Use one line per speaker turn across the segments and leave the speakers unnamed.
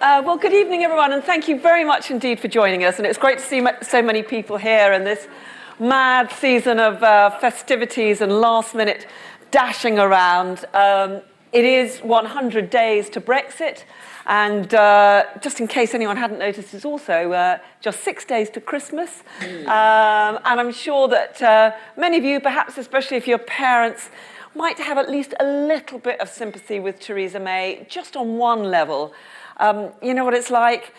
Well, good evening, everyone, and thank you very much indeed for joining us. And it's great to see so many people here in this mad season of festivities and last-minute dashing around. It is 100 days to Brexit, and just in case anyone hadn't noticed, it's also just 6 days to Christmas. And I'm sure that many of you, perhaps especially if you're parents, might have at least a little bit of sympathy with Theresa May, just on one level. You know what it's like?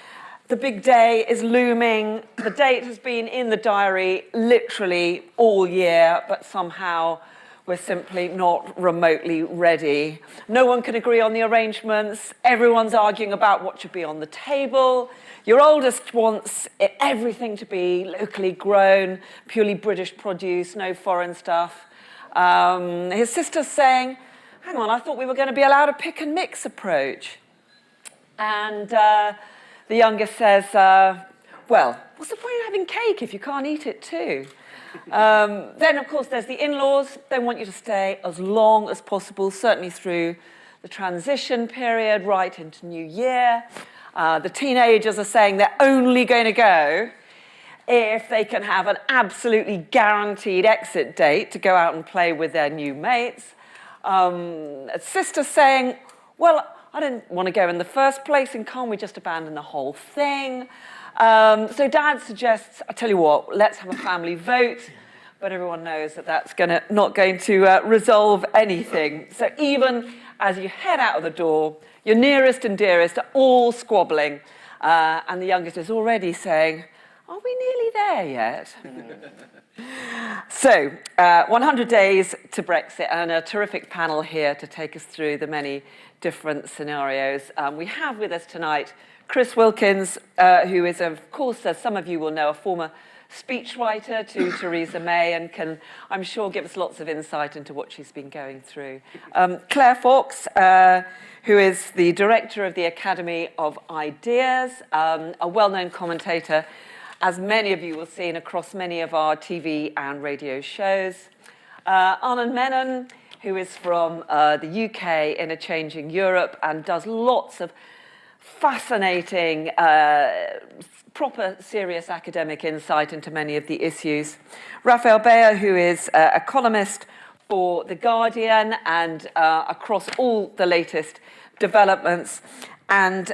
The big day is looming. The date has been in the diary literally all year, but somehow we're simply not remotely ready. No one can agree on the arrangements. Everyone's arguing about what should be on the table. Your oldest wants everything to be locally grown, purely British produce, no foreign stuff. His sister's saying, hang on, I thought we were going to be allowed a pick and mix approach. And the youngest says, well, what's the point of having cake if you can't eat it too? Then, of course, there's the in-laws. They want you to stay as long as possible, certainly through the transition period, right into New Year. The teenagers are saying they're only going to go if they can have an absolutely guaranteed exit date to go out and play with their new mates. A sister saying, well, I didn't want to go in the first place, and can't we just abandon the whole thing? So Dad suggests, I tell you what, let's have a family vote, but everyone knows that that's not going to resolve anything. So even as you head out of the door, your nearest and dearest are all squabbling, and the youngest is already saying, are we nearly there yet? So, 100 days to Brexit, and a terrific panel here to take us through the many different scenarios. We have with us tonight Chris Wilkins, who is, of course, as some of you will know, a former speechwriter to Theresa May and can, I'm sure, give us lots of insight into what she's been going through. Claire Fox, who is the director of the Academy of Ideas, a well-known commentator, as many of you will see across many of our TV and radio shows. Anand Menon, who is from the UK in a changing Europe and does lots of fascinating, proper, serious academic insight into many of the issues. Rafael Behr, who is a columnist for The Guardian and across all the latest developments. And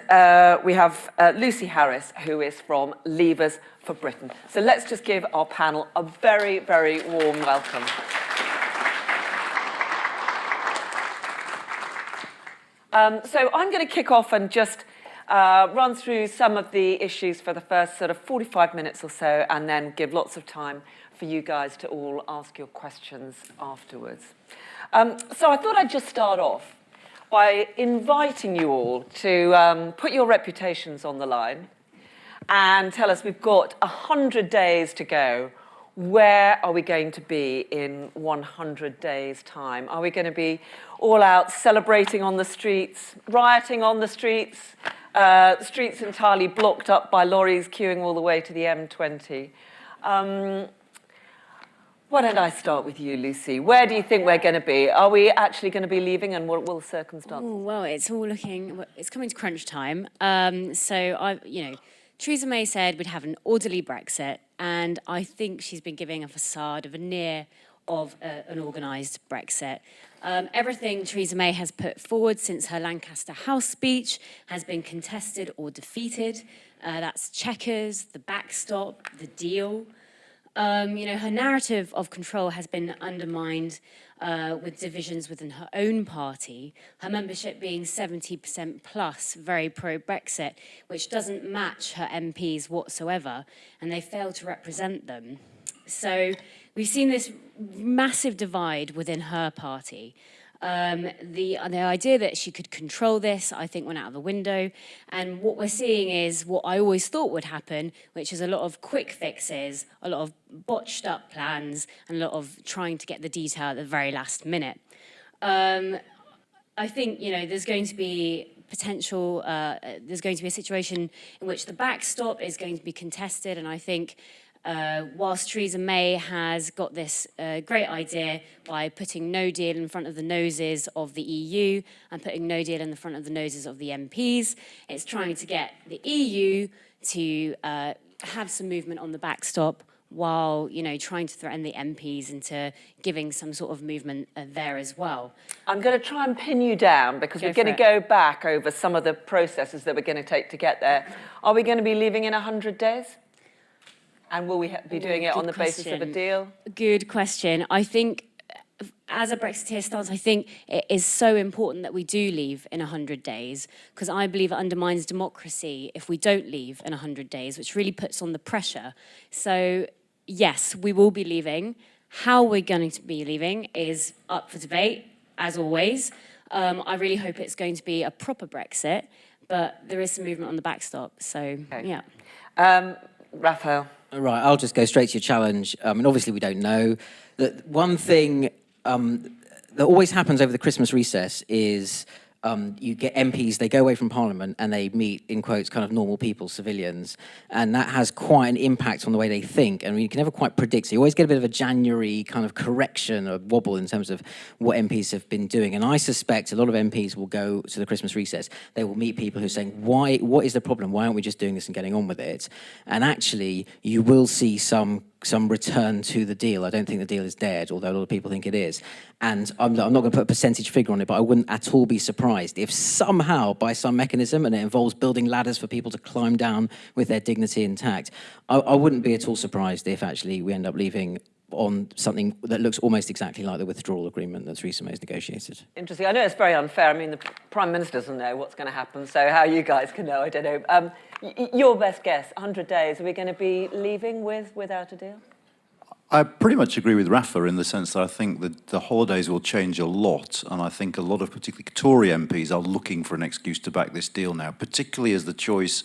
we have Lucy Harris, who is from Leavers for Britain. So let's just give our panel a very, very warm welcome. So I'm going to kick off and just run through some of the issues for the first sort of 45 minutes or so, and then give lots of time for you guys to all ask your questions afterwards. So I thought I'd just start off by inviting you all to put your reputations on the line and tell us, we've got 100 days to go. Where are we going to be in 100 days' time? Are we going to be all out celebrating on the streets, rioting on the streets, streets entirely blocked up by lorries queuing all the way to the M20? Why don't I start with you, Lucy? Where do you think we're going to be? Are we actually going to be leaving, and what will the circumstances?
Oh, well, it's coming to crunch time. Theresa May said we'd have an orderly Brexit, and I think she's been giving a facade of an organised Brexit. Everything Theresa May has put forward since her Lancaster House speech has been contested or defeated. That's Chequers, the backstop, the deal. Her narrative of control has been undermined with divisions within her own party, her membership being 70% plus very pro-Brexit, which doesn't match her MPs whatsoever, and they fail to represent them. So we've seen this massive divide within her party. The idea that she could control this, I think, went out of the window. And what we're seeing is what I always thought would happen, which is a lot of quick fixes, a lot of botched up plans, and a lot of trying to get the detail at the very last minute. I think, there's going to be there's going to be a situation in which the backstop is going to be contested, and I think whilst Theresa May has got this great idea by putting no deal in front of the noses of the EU and putting no deal in the front of the noses of the MPs, it's trying to get the EU to have some movement on the backstop while, trying to threaten the MPs into giving some sort of movement there as well.
I'm going to try and pin you down because we're going to go back over some of the processes that we're going to take to get there. Are we going to be leaving in 100 days? And will we be doing it on the basis of a deal?
Good question. I think, as a Brexiteer stance, I think it is so important that we do leave in 100 days, because I believe it undermines democracy if we don't leave in 100 days, which really puts on the pressure. So, yes, we will be leaving. How we're going to be leaving is up for debate, as always. I really hope it's going to be a proper Brexit, but there is some movement on the backstop, so, yeah.
Rafael.
Right, I'll just go straight to your challenge. Obviously we don't know. That one thing that always happens over the Christmas recess is you get MPs, they go away from Parliament and they meet, in quotes, kind of normal people, civilians, and that has quite an impact on the way they think, and you can never quite predict. So you always get a bit of a January kind of correction or wobble in terms of what MPs have been doing, and I suspect a lot of MPs will go to the Christmas recess, they will meet people who are saying, what is the problem? Why aren't we just doing this and getting on with it? And actually, you will see some return to the deal. I don't think the deal is dead, although a lot of people think it is. And I'm not going to put a percentage figure on it, but I wouldn't at all be surprised if somehow, by some mechanism, and it involves building ladders for people to climb down with their dignity intact, I wouldn't be at all surprised if actually we end up leaving on something that looks almost exactly like the withdrawal agreement that Theresa May's negotiated.
Interesting. I know it's very unfair. I mean, the Prime Minister doesn't know what's going to happen, so how you guys can know, I don't know. Your best guess, 100 days, are we going to be leaving without a deal?
I pretty much agree with Rafa in the sense that I think that the holidays will change a lot, and I think a lot of particularly Tory MPs are looking for an excuse to back this deal now, particularly as the choice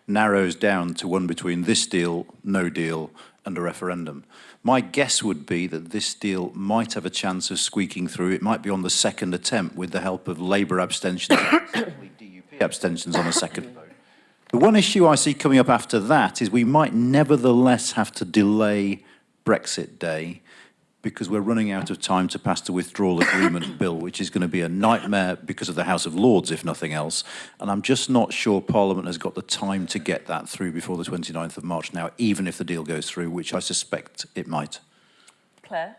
narrows down to one between this deal, no deal, and a referendum. My guess would be that this deal might have a chance of squeaking through. It might be on the second attempt with the help of Labour abstentions and DUP abstentions on a second vote. The one issue I see coming up after that is we might nevertheless have to delay Brexit Day because we're running out of time to pass the withdrawal agreement bill, which is going to be a nightmare because of the House of Lords, if nothing else. And I'm just not sure Parliament has got the time to get that through before the 29th of March now, even if the deal goes through, which I suspect it might.
Claire?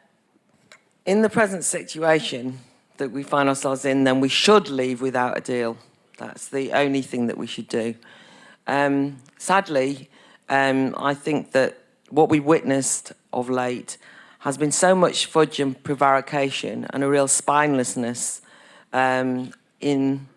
In the present situation that we find ourselves in, then we should leave without a deal. That's the only thing that we should do. Sadly, I think that what we witnessed of late has been so much fudge and prevarication and a real spinelessness in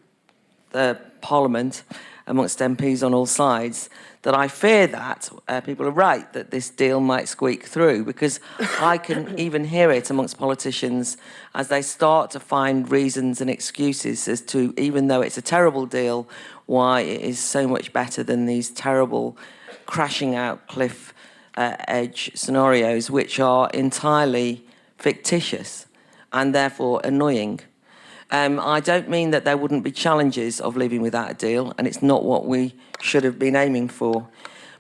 the Parliament amongst MPs on all sides that I fear that people are right that this deal might squeak through, because I can even hear it amongst politicians as they start to find reasons and excuses as to, even though it's a terrible deal, why it is so much better than these terrible crashing out cliff edge scenarios, which are entirely fictitious and therefore annoying. I don't mean that there wouldn't be challenges of leaving without a deal, and it's not what we should have been aiming for.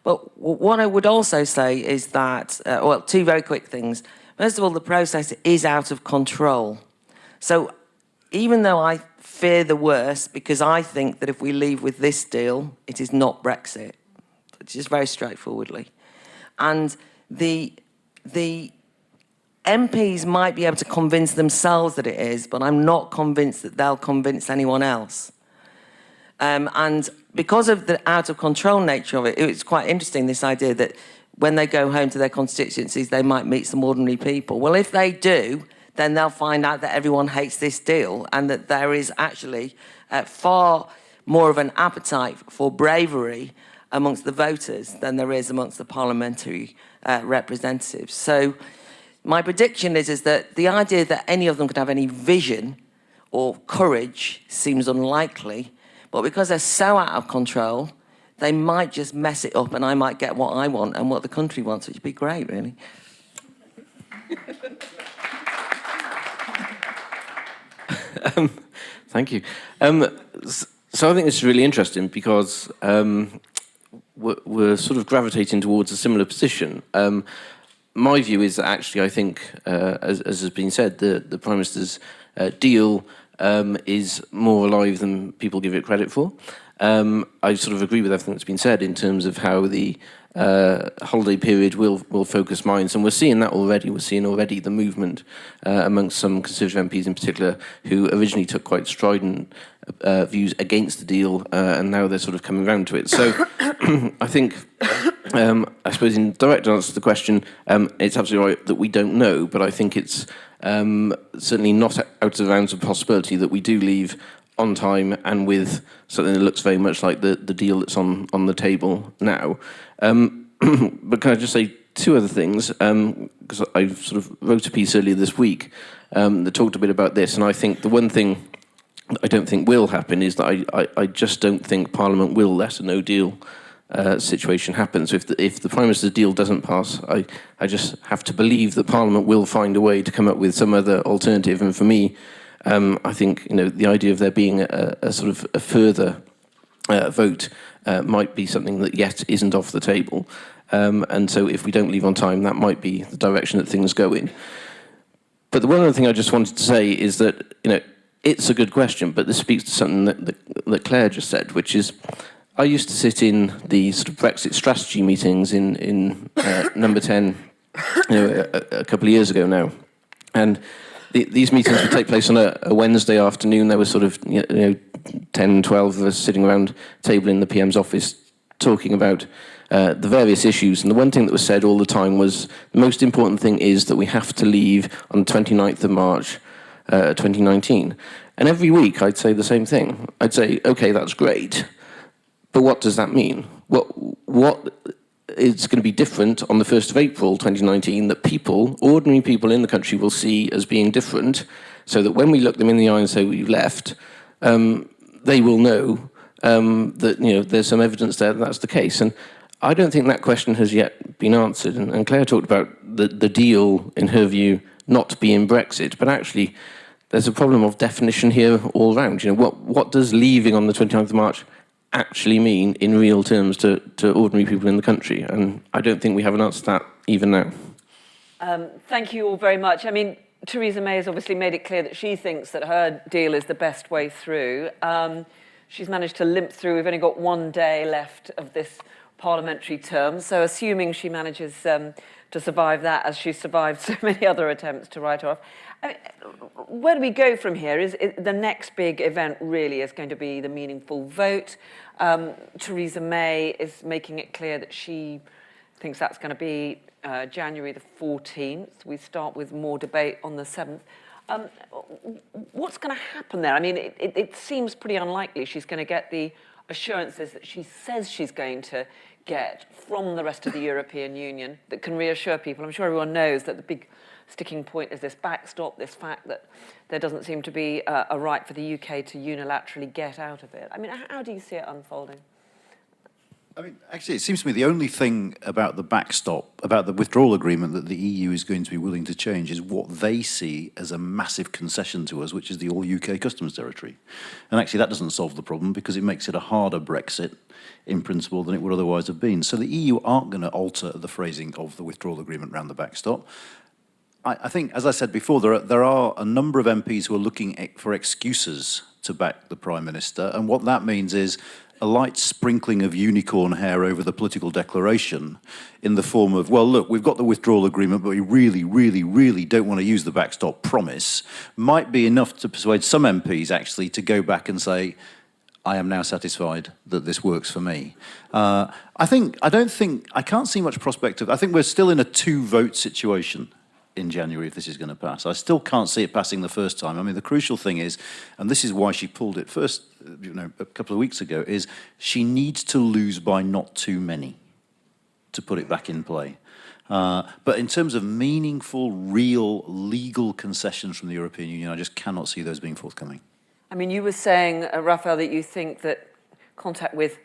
But what I would also say is that, well, two very quick things. First of all, the process is out of control. So even though I fear the worst, because I think that if we leave with this deal, it is not Brexit, just very straightforwardly. And the MPs might be able to convince themselves that it is, but I'm not convinced that they'll convince anyone else. And because of the out-of-control nature of it, it's quite interesting, this idea that when they go home to their constituencies, they might meet some ordinary people. Well, if they do, then they'll find out that everyone hates this deal and that there is actually far more of an appetite for bravery amongst the voters than there is amongst the parliamentary representatives. So my prediction is that the idea that any of them could have any vision or courage seems unlikely, but because they're so out of control, they might just mess it up and I might get what I want and what the country wants, which would be great, really.
Thank you. So I think this is really interesting because were sort of gravitating towards a similar position. My view is that actually, I think, as has been said, the Prime Minister's deal is more alive than people give it credit for. I sort of agree with everything that's been said in terms of how the holiday period will focus minds, and we're seeing that already. We're seeing already the movement amongst some Conservative MPs in particular who originally took quite strident views against the deal, and now they're sort of coming round to it. So I think, I suppose in direct answer to the question, it's absolutely right that we don't know, but I think it's certainly not out of the bounds of possibility that we do leave on time and with something that looks very much like the deal that's on the table now. But can I just say two other things? Because I sort of wrote a piece earlier this week that talked a bit about this, and I think the one thing that I don't think will happen is that I just don't think Parliament will let a no-deal situation happen. So if the Prime Minister's deal doesn't pass, I just have to believe that Parliament will find a way to come up with some other alternative. And for me, I think the idea of there being a sort of a further vote might be something that yet isn't off the table. And so if we don't leave on time, that might be the direction that things go in. But the one other thing I just wanted to say is that it's a good question, but this speaks to something that Claire just said, which is I used to sit in the sort of Brexit strategy meetings in number 10 a couple of years ago now. And these meetings would take place on a Wednesday afternoon. There were sort of 10, 12 of us sitting around a table in the PM's office talking about the various issues. And the one thing that was said all the time was the most important thing is that we have to leave on the 29th of March 2019. And every week I'd say the same thing. I'd say, okay, that's great, but what does that mean? What is going to be different on the 1st of April 2019 that people, ordinary people in the country, will see as being different, so that when we look them in the eye and say we've left, they will know that there's some evidence there that that's the case. And I don't think that question has yet been answered. And Claire talked about the deal, in her view, not being Brexit, but actually there's a problem of definition here all round. What does leaving on the 29th of March actually mean in real terms to ordinary people in the country? And I don't think we have an answer to that even now.
Thank you all very much. I mean, Theresa May has obviously made it clear that she thinks that her deal is the best way through. She's managed to limp through. We've only got one day left of this parliamentary term. So assuming she manages to survive that, as she survived so many other attempts to write her off, I mean, where do we go from here? The next big event really is going to be the meaningful vote. Theresa May is making it clear that she thinks that's going to be January the 14th. We start with more debate on the 7th. What's going to happen there? I mean, it seems pretty unlikely she's going to get the assurances that she says she's going to get from the rest of the European Union that can reassure people. I'm sure everyone knows that the big sticking point is this backstop, this fact that there doesn't seem to be a right for the UK to unilaterally get out of it. I mean, how do you see it unfolding?
I mean, actually, it seems to me the only thing about the backstop, about the withdrawal agreement that the EU is going to be willing to change is what they see as a massive concession to us, which is the all-UK customs territory. And actually, that doesn't solve the problem because it makes it a harder Brexit in principle than it would otherwise have been. So the EU aren't going to alter the phrasing of the withdrawal agreement around the backstop. I think, as I said before, there are a number of MPs who are looking for excuses to back the Prime Minister, and what that means is a light sprinkling of unicorn hair over the political declaration in the form of, well, look, we've got the withdrawal agreement, but we really, really, really don't want to use the backstop promise, might be enough to persuade some MPs, actually, to go back and say, I am now satisfied that this works for me. I can't see much prospect of, I think we're still in a two-vote situation in January if this is going to pass. I still can't see it passing the first time. I mean, the crucial thing is, and this is why she pulled it first, a couple of weeks ago, is she needs to lose by not too many to put it back in play. But in terms of meaningful, real, legal concessions from the European Union, I just cannot see those being forthcoming.
I mean, you were saying, Rafael, that you think that contact with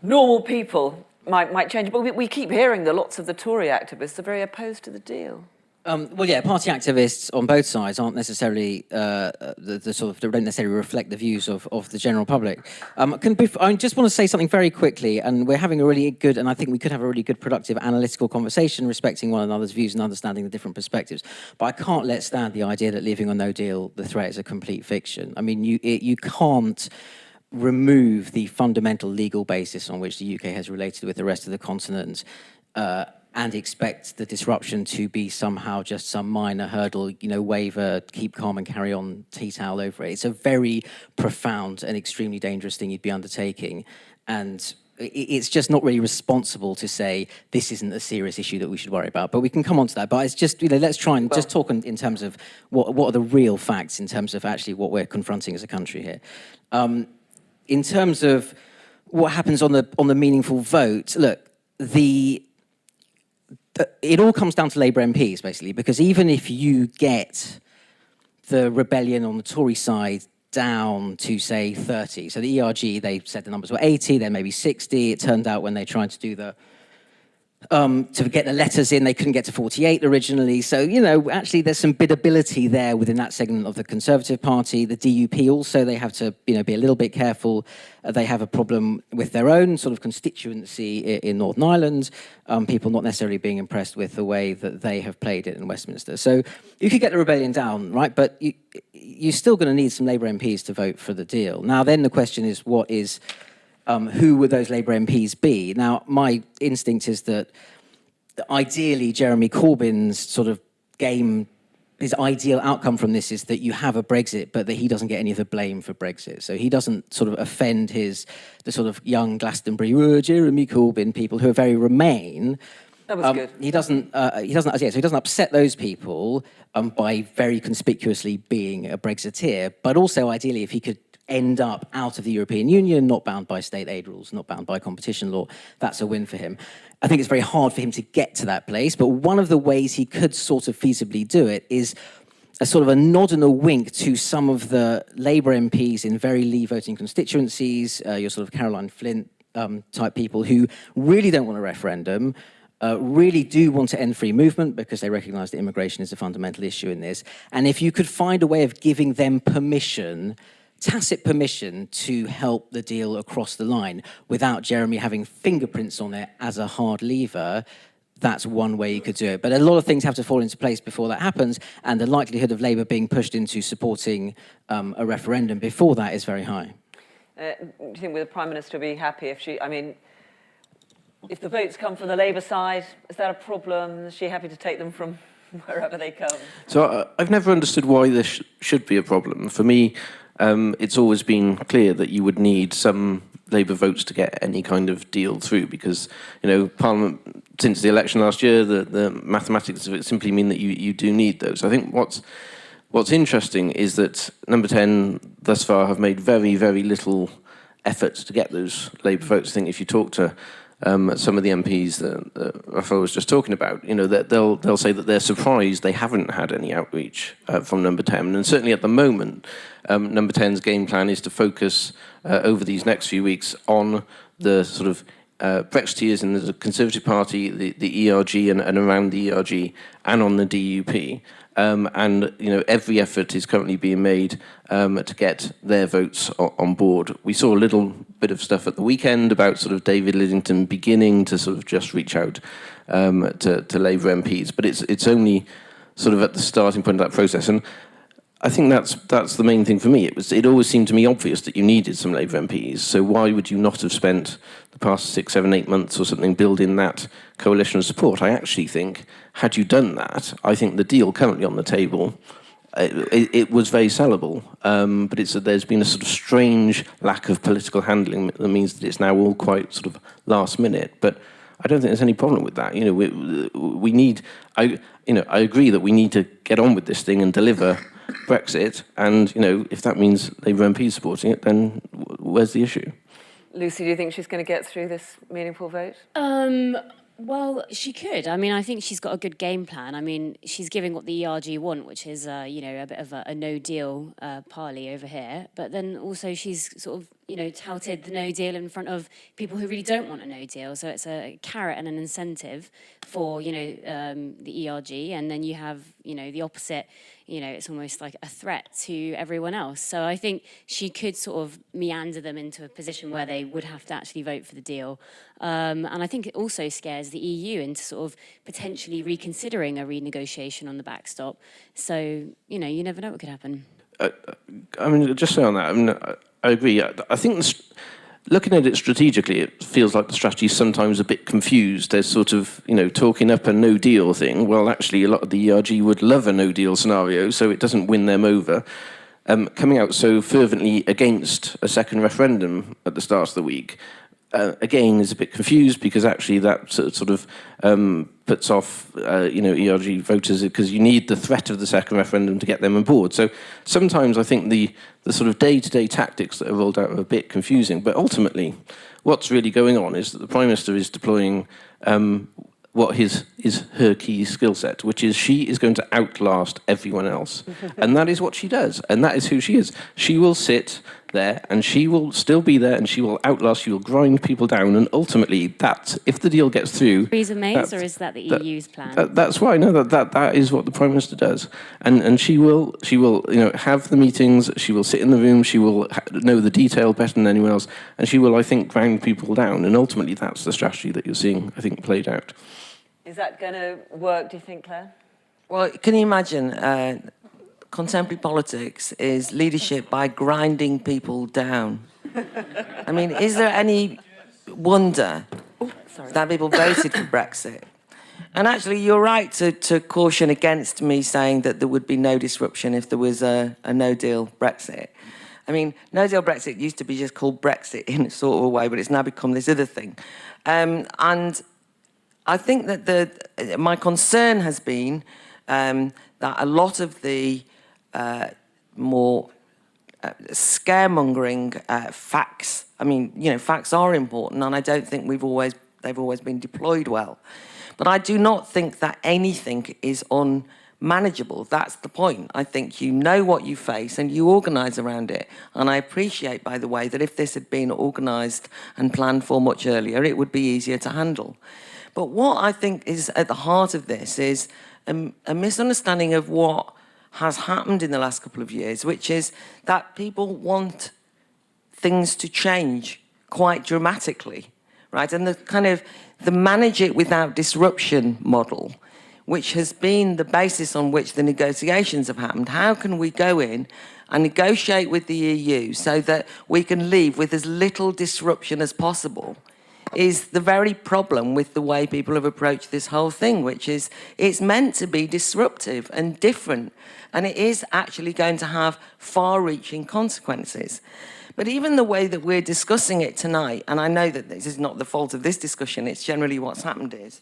normal people might change, but we keep hearing that lots of the Tory activists are very opposed to the deal.
Well, yeah, party activists on both sides aren't necessarily they don't necessarily reflect the views of the general public. I just want to say something very quickly, and we're having a really good, and I think we could have a really good, productive, analytical conversation, respecting one another's views and understanding the different perspectives. But I can't let stand the idea that leaving on no deal, the threat is a complete fiction. I mean, you can't remove the fundamental legal basis on which the UK has related with the rest of the continent. And expect the disruption to be somehow just some minor hurdle, waiver, keep calm and carry on, tea towel over it. It's a very profound and extremely dangerous thing you'd be undertaking. And it's just not really responsible to say this isn't a serious issue that we should worry about. But we can come on to that. But it's just, let's try and just talk in terms of what are the real facts in terms of actually what we're confronting as a country here. In terms of what happens on the meaningful vote, look, it all comes down to Labour MPs, basically, because even if you get the rebellion on the Tory side down to, say, 30, so the ERG, they said the numbers were 80, then maybe 60. It turned out when they tried to do to get the letters in, they couldn't get to 48 originally. So, actually there's some biddability there within that segment of the Conservative Party. The DUP also, they have to, be a little bit careful. They have a problem with their own sort of constituency in Northern Ireland, people not necessarily being impressed with the way that they have played it in Westminster. So you could get the rebellion down, right? But you're still going to need some Labour MPs to vote for the deal. Now, then the question is, who would those Labour MPs be? Now, my instinct is that ideally Jeremy Corbyn's sort of his ideal outcome from this is that you have a Brexit, but that he doesn't get any of the blame for Brexit. So he doesn't sort of offend the sort of young Glastonbury, Jeremy Corbyn people who are very Remain.
That was good.
He doesn't upset those people by very conspicuously being a Brexiteer, but also ideally if he could end up out of the European Union, not bound by state aid rules, not bound by competition law, that's a win for him. I think it's very hard for him to get to that place, but one of the ways he could sort of feasibly do it is a sort of a nod and a wink to some of the Labour MPs in very Leave voting constituencies, your sort of Caroline Flint type people who really don't want a referendum, really do want to end free movement because they recognise that immigration is a fundamental issue in this. And if you could find a way of giving them permission, tacit permission to help the deal across the line without Jeremy having fingerprints on it as a hard lever, that's one way you could do it. But a lot of things have to fall into place before that happens, and the likelihood of Labour being pushed into supporting a referendum before that is very high.
Do you think the Prime Minister would be happy if if the votes come from the Labour side, is that a problem? Is she happy to take them from wherever they come?
So I've never understood why this should be a problem. For me, it's always been clear that you would need some Labour votes to get any kind of deal through because, Parliament, since the election last year, the mathematics of it simply mean that you do need those. I think what's interesting is that Number 10 thus far have made very, very little effort to get those Labour votes. I think if you talk to some of the MPs that Rafael was just talking about, that they'll say that they're surprised they haven't had any outreach from Number 10. And certainly at the moment, Number 10's game plan is to focus over these next few weeks on the sort of Brexiteers in the Conservative Party, the ERG and around the ERG, and on the DUP. And every effort is currently being made to get their votes on board. We saw a little bit of stuff at the weekend about sort of David Lidington beginning to sort of just reach out to Labour MPs, but it's only sort of at the starting point of that process. And I think that's the main thing for me. It always seemed to me obvious that you needed some Labour MPs. So why would you not have spent the past 6, 7, 8 months or something building that coalition of support? I actually think, had you done that, I think the deal currently on the table, it was very sellable. But there's been a sort of strange lack of political handling that means that it's now all quite sort of last minute. But I don't think there's any problem with that. We need. I agree that we need to get on with this thing and deliver Brexit, and if that means Labour MPs supporting it, then where's the issue?
Lucy, do you think she's going to get through this meaningful vote?
Well, she could. I mean, I think she's got a good game plan. I mean, she's giving what the ERG want, which is, a bit of a no-deal parley over here. But then also she's sort of, touted the no deal in front of people who really don't want a no deal. So it's a carrot and an incentive for, the ERG, and then you have, the opposite, it's almost like a threat to everyone else. So I think she could sort of meander them into a position where they would have to actually vote for the deal. And I think it also scares the EU into sort of potentially reconsidering a renegotiation on the backstop. So, you never know what could happen.
Just say on that, I agree. I think looking at it strategically, it feels like the strategy is sometimes a bit confused. There's sort of, talking up a no-deal thing. Well, actually, a lot of the ERG would love a no-deal scenario, so it doesn't win them over. Coming out so fervently against a second referendum at the start of the week, again, is a bit confused, because actually that sort of puts off, ERG voters, because you need the threat of the second referendum to get them on board. So sometimes I think the sort of day-to-day tactics that are rolled out are a bit confusing. But ultimately, what's really going on is that the Prime Minister is deploying what is her key skill set, which is she is going to outlast everyone else. And that is what she does, and that is who she is. She will sit there, and she will still be there, and she will outlast, she will grind people down, and ultimately, that, if the deal gets through...
Theresa May's, or is that the EU's plan?
That's why I know that is what the Prime Minister does. And she will have the meetings, she will sit in the room, she will know the detail better than anyone else, and she will, I think, grind people down, and ultimately that's the strategy that you're seeing, I think, played out.
Is that going to work, do you think, Claire?
Well, can you imagine contemporary politics is leadership by grinding people down? I mean, is there any wonder that people voted for Brexit? And actually, you're right to caution against me saying that there would be no disruption if there was a no-deal Brexit. I mean, no-deal Brexit used to be just called Brexit in a sort of a way, but it's now become this other thing. And I think that my concern has been that a lot of the more scaremongering facts, facts are important, and I don't think they've always been deployed well. But I do not think that anything is unmanageable. That's the point. I think you know what you face and you organise around it. And I appreciate, by the way, that if this had been organised and planned for much earlier, it would be easier to handle. But what I think is at the heart of this is a misunderstanding of what has happened in the last couple of years, which is that people want things to change quite dramatically, right? And the manage it without disruption model, which has been the basis on which the negotiations have happened. How can we go in and negotiate with the EU so that we can leave with as little disruption as possible, is the very problem with the way people have approached this whole thing, which is it's meant to be disruptive and different, and it is actually going to have far-reaching consequences. But even the way that we're discussing it tonight, and I know that this is not the fault of this discussion, it's generally what's happened is,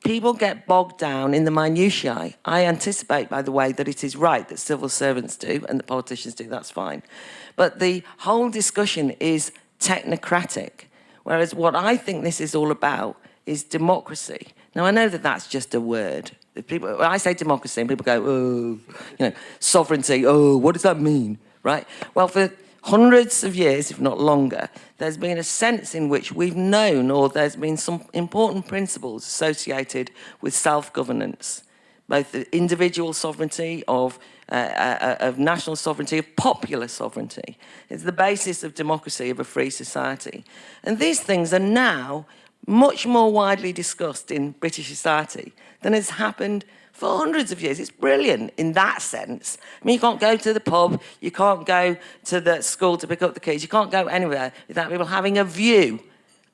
people get bogged down in the minutiae. I anticipate, by the way, that it is right that civil servants do and that politicians do, that's fine. But the whole discussion is technocratic. Whereas what I think this is all about is democracy. Now, I know that that's just a word. When I say democracy, and people go, oh, sovereignty, oh, what does that mean, right? Well, for hundreds of years, if not longer, there's been a sense in which we've known, or there's been some important principles associated with self-governance, both the individual sovereignty of national sovereignty, of popular sovereignty. It's the basis of democracy, of a free society. And these things are now much more widely discussed in British society than has happened for hundreds of years. It's brilliant in that sense. You can't go to the pub, you can't go to the school to pick up the kids, you can't go anywhere without people having a view,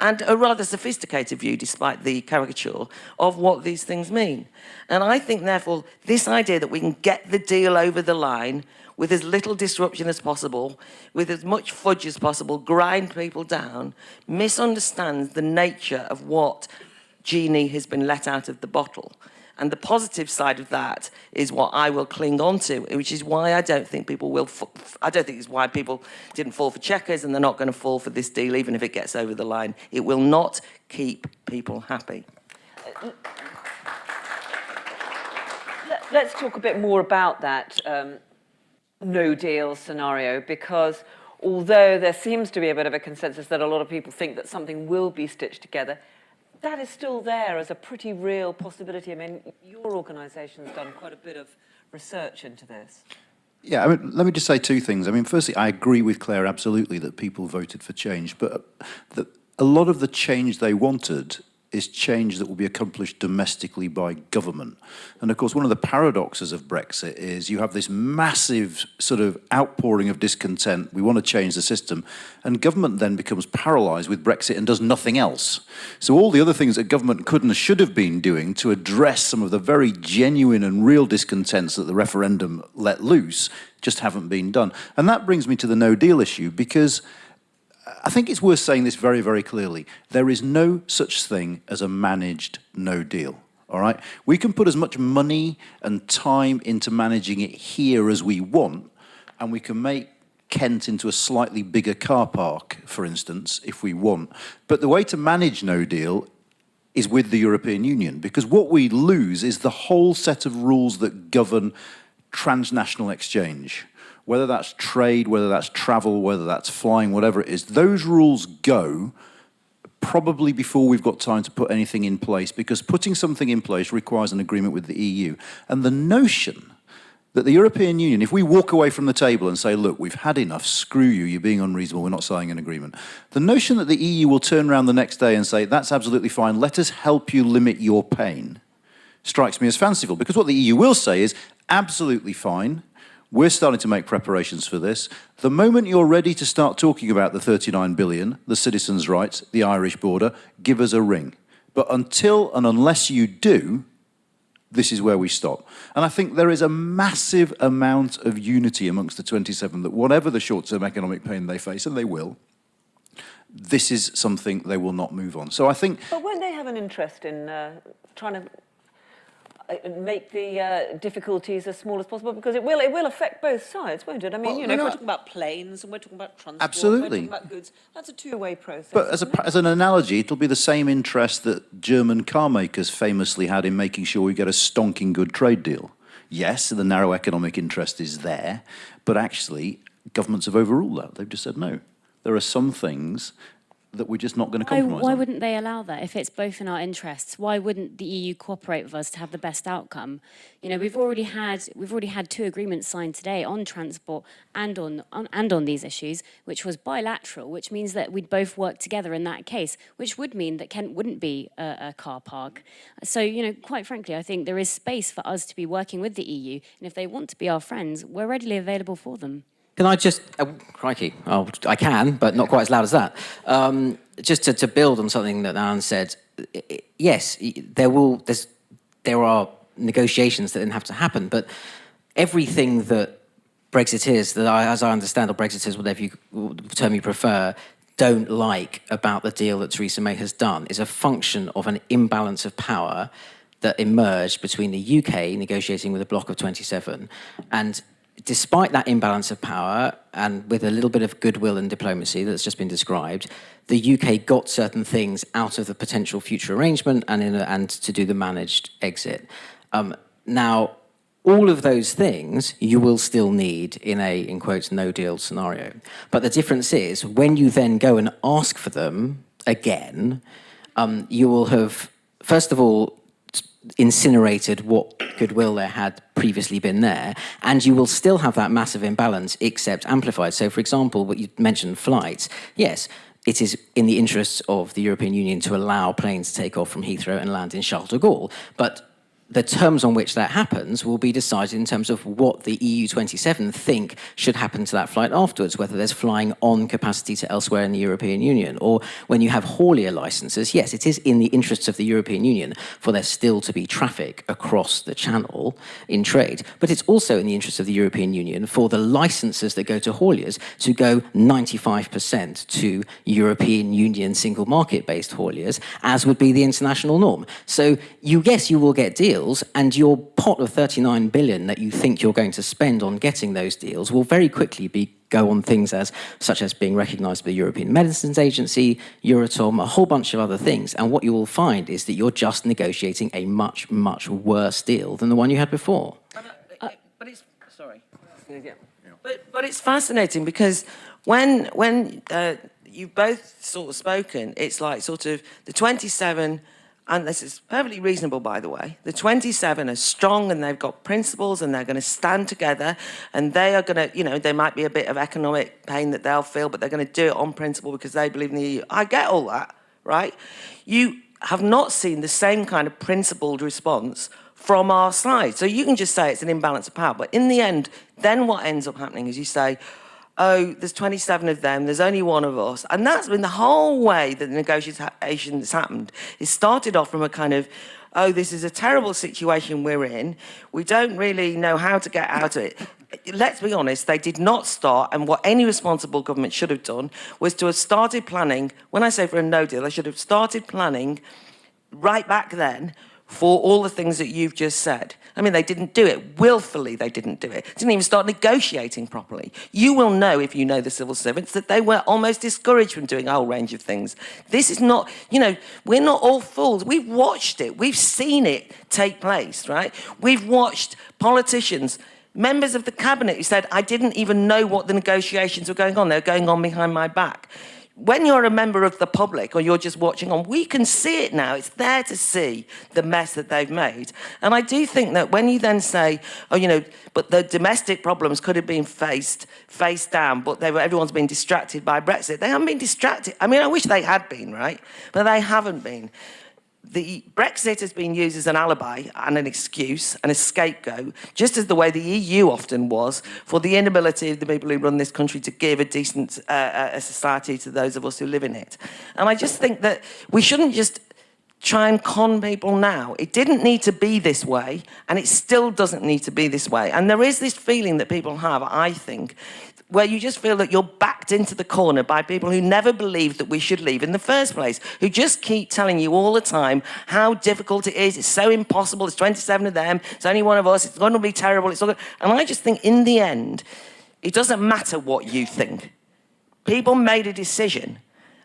and a rather sophisticated view, despite the caricature, of what these things mean. And I think, therefore, this idea that we can get the deal over the line with as little disruption as possible, with as much fudge as possible, grind people down, misunderstands the nature of what genie has been let out of the bottle. And the positive side of that is what I will cling on to, which is why I don't think people will... I don't think it's why people didn't fall for Chequers, and they're not going to fall for this deal, even if it gets over the line. It will not keep people happy.
Let's talk a bit more about that no-deal scenario, because although there seems to be a bit of a consensus that a lot of people think that something will be stitched together, that is still there as a pretty real possibility. I mean, your organisation's done quite a bit of research into this.
Yeah, I mean, let me just say two things. I mean, firstly, I agree with Claire absolutely that people voted for change, but a lot of the change they wanted is change that will be accomplished domestically by government. And of course, one of the paradoxes of Brexit is you have this massive sort of outpouring of discontent. We want to change the system. And government then becomes paralysed with Brexit and does nothing else. So all the other things that government could and should have been doing to address some of the very genuine and real discontents that the referendum let loose just haven't been done. And that brings me to the no deal issue, because I think it's worth saying this very, very clearly. There is no such thing as a managed no deal, all right? We can put as much money and time into managing it here as we want, and we can make Kent into a slightly bigger car park, for instance, if we want. But the way to manage no deal is with the European Union, because what we lose is the whole set of rules that govern transnational exchange. Whether that's trade, whether that's travel, whether that's flying, whatever it is, those rules go probably before we've got time to put anything in place, because putting something in place requires an agreement with the EU. And the notion that the European Union, if we walk away from the table and say, look, we've had enough, screw you, you're being unreasonable, we're not signing an agreement, the notion that the EU will turn around the next day and say, that's absolutely fine, let us help you limit your pain, strikes me as fanciful. Because what the EU will say is, absolutely fine, we're starting to make preparations for this. The moment you're ready to start talking about the 39 billion, the citizens' rights, the Irish border, give us a ring. But until and unless you do, this is where we stop. And I think there is a massive amount of unity amongst the 27 that whatever the short-term economic pain they face, and they will, this is something they will not move on. So I think...
But won't they have an interest in trying to make the difficulties as small as possible, because it will affect both sides, won't it? I mean,
well,
if we're talking about planes and we're talking about transport,
absolutely.
we're talking about goods, that's a two-way process.
But as an analogy, it'll be the same interest that German car makers famously had in making sure we get a stonking good trade deal. Yes, the narrow economic interest is there, but actually governments have overruled that. They've just said no. There are some things that we're just not going to compromise
Why
on.
wouldn't they allow that if it's both in our interests? Why wouldn't the EU cooperate with us to have the best outcome? You know, we've already had 2 agreements signed today on transport and on these issues, which was bilateral, which means that we'd both work together in that case, which would mean that Kent wouldn't be a car park. So, you know, quite frankly, I think there is space for us to be working with the EU, and if they want to be our friends, we're readily available for them.
Can I just, crikey, I can, but not quite as loud as that. Just to build on something that Anand said, yes, there are negotiations that then have to happen, but everything that Brexit is, as I understand, or Brexit is, whatever term you prefer, don't like about the deal that Theresa May has done is a function of an imbalance of power that emerged between the UK negotiating with a bloc of 27 and despite that imbalance of power, and with a little bit of goodwill and diplomacy that's just been described, the UK got certain things out of the potential future arrangement and to do the managed exit. Now, all of those things you will still need in a, in quotes, no-deal scenario. But the difference is, when you then go and ask for them again, you will have, first of all, incinerated what goodwill there had previously been there, and you will still have that massive imbalance, except amplified. So, for example, what you mentioned, flights. Yes, it is in the interests of the European Union to allow planes to take off from Heathrow and land in Charles de Gaulle, but the terms on which that happens will be decided in terms of what the EU27 think should happen to that flight afterwards, whether there's flying on capacity to elsewhere in the European Union, or when you have haulier licenses, yes, it is in the interests of the European Union for there still to be traffic across the channel in trade, but it's also in the interests of the European Union for the licenses that go to hauliers to go 95% to European Union single market-based hauliers, as would be the international norm. So yes, you will get deals, and your pot of 39 billion that you think you're going to spend on getting those deals will very quickly go on things such as being recognised by the European Medicines Agency, Euratom, a whole bunch of other things. And what you will find is that you're just negotiating a much, much worse deal than the one you had before.
But it's sorry. But it's fascinating because when you've both sort of spoken, it's like sort of the 27, and this is perfectly reasonable, by the way, the 27 are strong and they've got principles and they're going to stand together and they are going to, there might be a bit of economic pain that they'll feel, but they're going to do it on principle because they believe in the EU. I get all that, right? You have not seen the same kind of principled response from our side. So you can just say it's an imbalance of power. But in the end, then what ends up happening is you say, oh, there's 27 of them, there's only one of us. And that's been the whole way that the negotiations happened. It started off from a kind of, oh, this is a terrible situation we're in. We don't really know how to get out of it. Let's be honest, they did not start, and what any responsible government should have done was to have started planning, when I say for a no deal, they should have started planning right back then for all the things that you've just said. I mean, they didn't do it. Willfully, they didn't do it. Didn't even start negotiating properly. You will know, if you know the civil servants, that they were almost discouraged from doing a whole range of things. This is not, we're not all fools. We've watched it. We've seen it take place, right? We've watched politicians, members of the cabinet who said, I didn't even know what the negotiations were going on. They were going on behind my back. When you're a member of the public or you're just watching on, we can see it now. It's there to see the mess that they've made. And I do think that when you then say, but the domestic problems could have been faced down, but everyone's been distracted by Brexit. They haven't been distracted. I mean, I wish they had been, right? But they haven't been. The Brexit has been used as an alibi and an excuse and a scapegoat, just as the way the EU often was, for the inability of the people who run this country to give a decent a society to those of us who live in it. And I just think that we shouldn't just try and con people now. It didn't need to be this way, and it still doesn't need to be this way. And there is this feeling that people have, I think, where you just feel that you're backed into the corner by people who never believed that we should leave in the first place, who just keep telling you all the time how difficult it is, it's so impossible, there's 27 of them, it's only one of us, it's going to be terrible, it's all good. And I just think in the end, it doesn't matter what you think. People made a decision,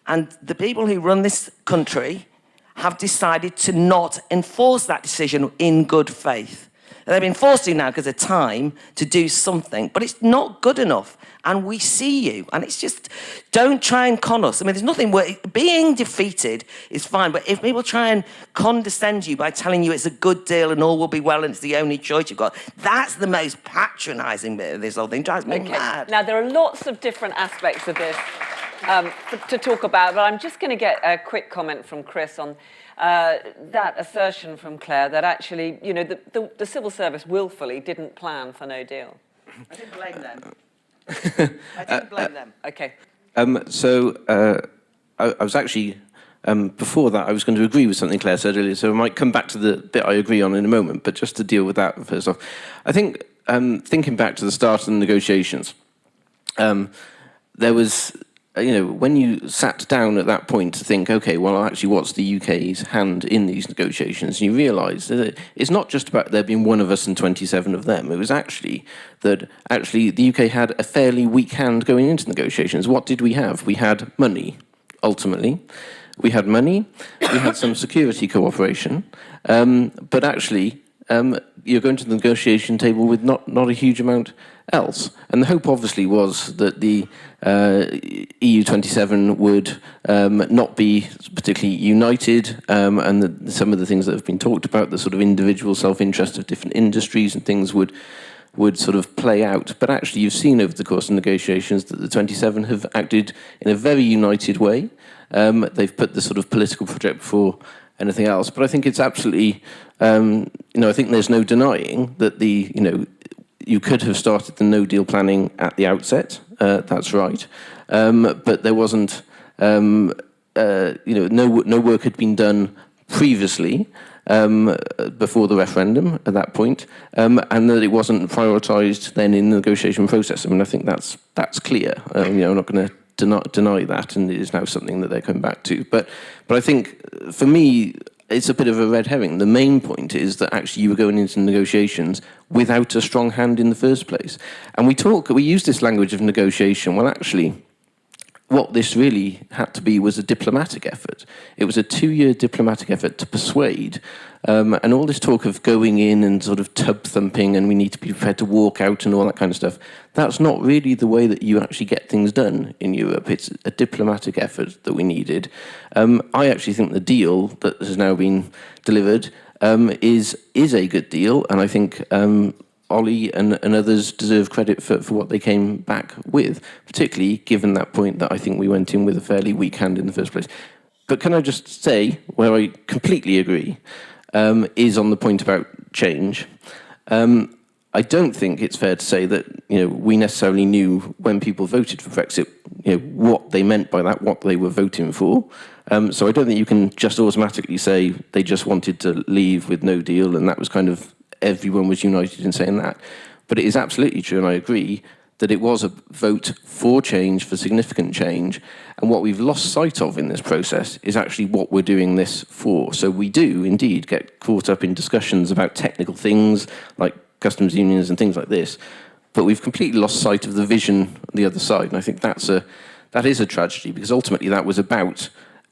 and the people who run this country have decided to not enforce that decision in good faith. They've been forced to now because of time to do something, but it's not good enough. And we see you. And it's just, don't try and con us. I mean, there's nothing worse. Being defeated is fine, but if people try and condescend you by telling you it's a good deal and all will be well and it's the only choice you've got, that's the most patronising bit of this whole thing. It drives me mad.
Now, there are lots of different aspects of this to talk about, but I'm just going to get a quick comment from Chris on that assertion from Claire that actually, the civil service willfully didn't plan for no deal.
I didn't blame them. I didn't blame them.
Okay.
I was actually, before that, I was going to agree with something Claire said earlier, so I might come back to the bit I agree on in a moment, but just to deal with that first off. I think, thinking back to the start of the negotiations, there was, when you sat down at that point to think, okay, well, actually, what's the UK's hand in these negotiations? And you realise that it's not just about there being one of us and 27 of them. It was actually that the UK had a fairly weak hand going into negotiations. What did we have? We had money, ultimately. We had money. We had some security cooperation. But actually, you're going to the negotiation table with not a huge amount else. And the hope obviously was that the EU27 would not be particularly united, and that some of the things that have been talked about, the sort of individual self-interest of different industries and things would sort of play out. But actually you've seen over the course of negotiations that the 27 have acted in a very united way. They've put the sort of political project before anything else. But I think it's absolutely, I think there's no denying that you could have started the no-deal planning at the outset. That's right. But there wasn't, no work had been done previously before the referendum at that point, and that it wasn't prioritised then in the negotiation process. I mean, I think that's clear. I'm not going to deny that, and it is now something that they're coming back to. But I think, for me, it's a bit of a red herring. The main point is that actually you were going into negotiations without a strong hand in the first place. And we use this language of negotiation. Well, actually, what this really had to be was a diplomatic effort. It was a 2-year diplomatic effort to persuade. And all this talk of going in and sort of tub thumping and we need to be prepared to walk out and all that kind of stuff, that's not really the way that you actually get things done in Europe. It's a diplomatic effort that we needed. I actually think the deal that has now been delivered is a good deal, and I think Ollie and others deserve credit for what they came back with, particularly given that point that I think we went in with a fairly weak hand in the first place. But can I just say, where I completely agree, is on the point about change. I don't think it's fair to say that we necessarily knew when people voted for Brexit what they meant by that, what they were voting for. So I don't think you can just automatically say they just wanted to leave with no deal and that was kind of everyone was united in saying that. But it is absolutely true, and I agree, that it was a vote for change, for significant change. And what we've lost sight of in this process is actually what we're doing this for. So we do indeed get caught up in discussions about technical things like customs unions and things like this, but we've completely lost sight of the vision on the other side. And I think that is a tragedy, because ultimately that was about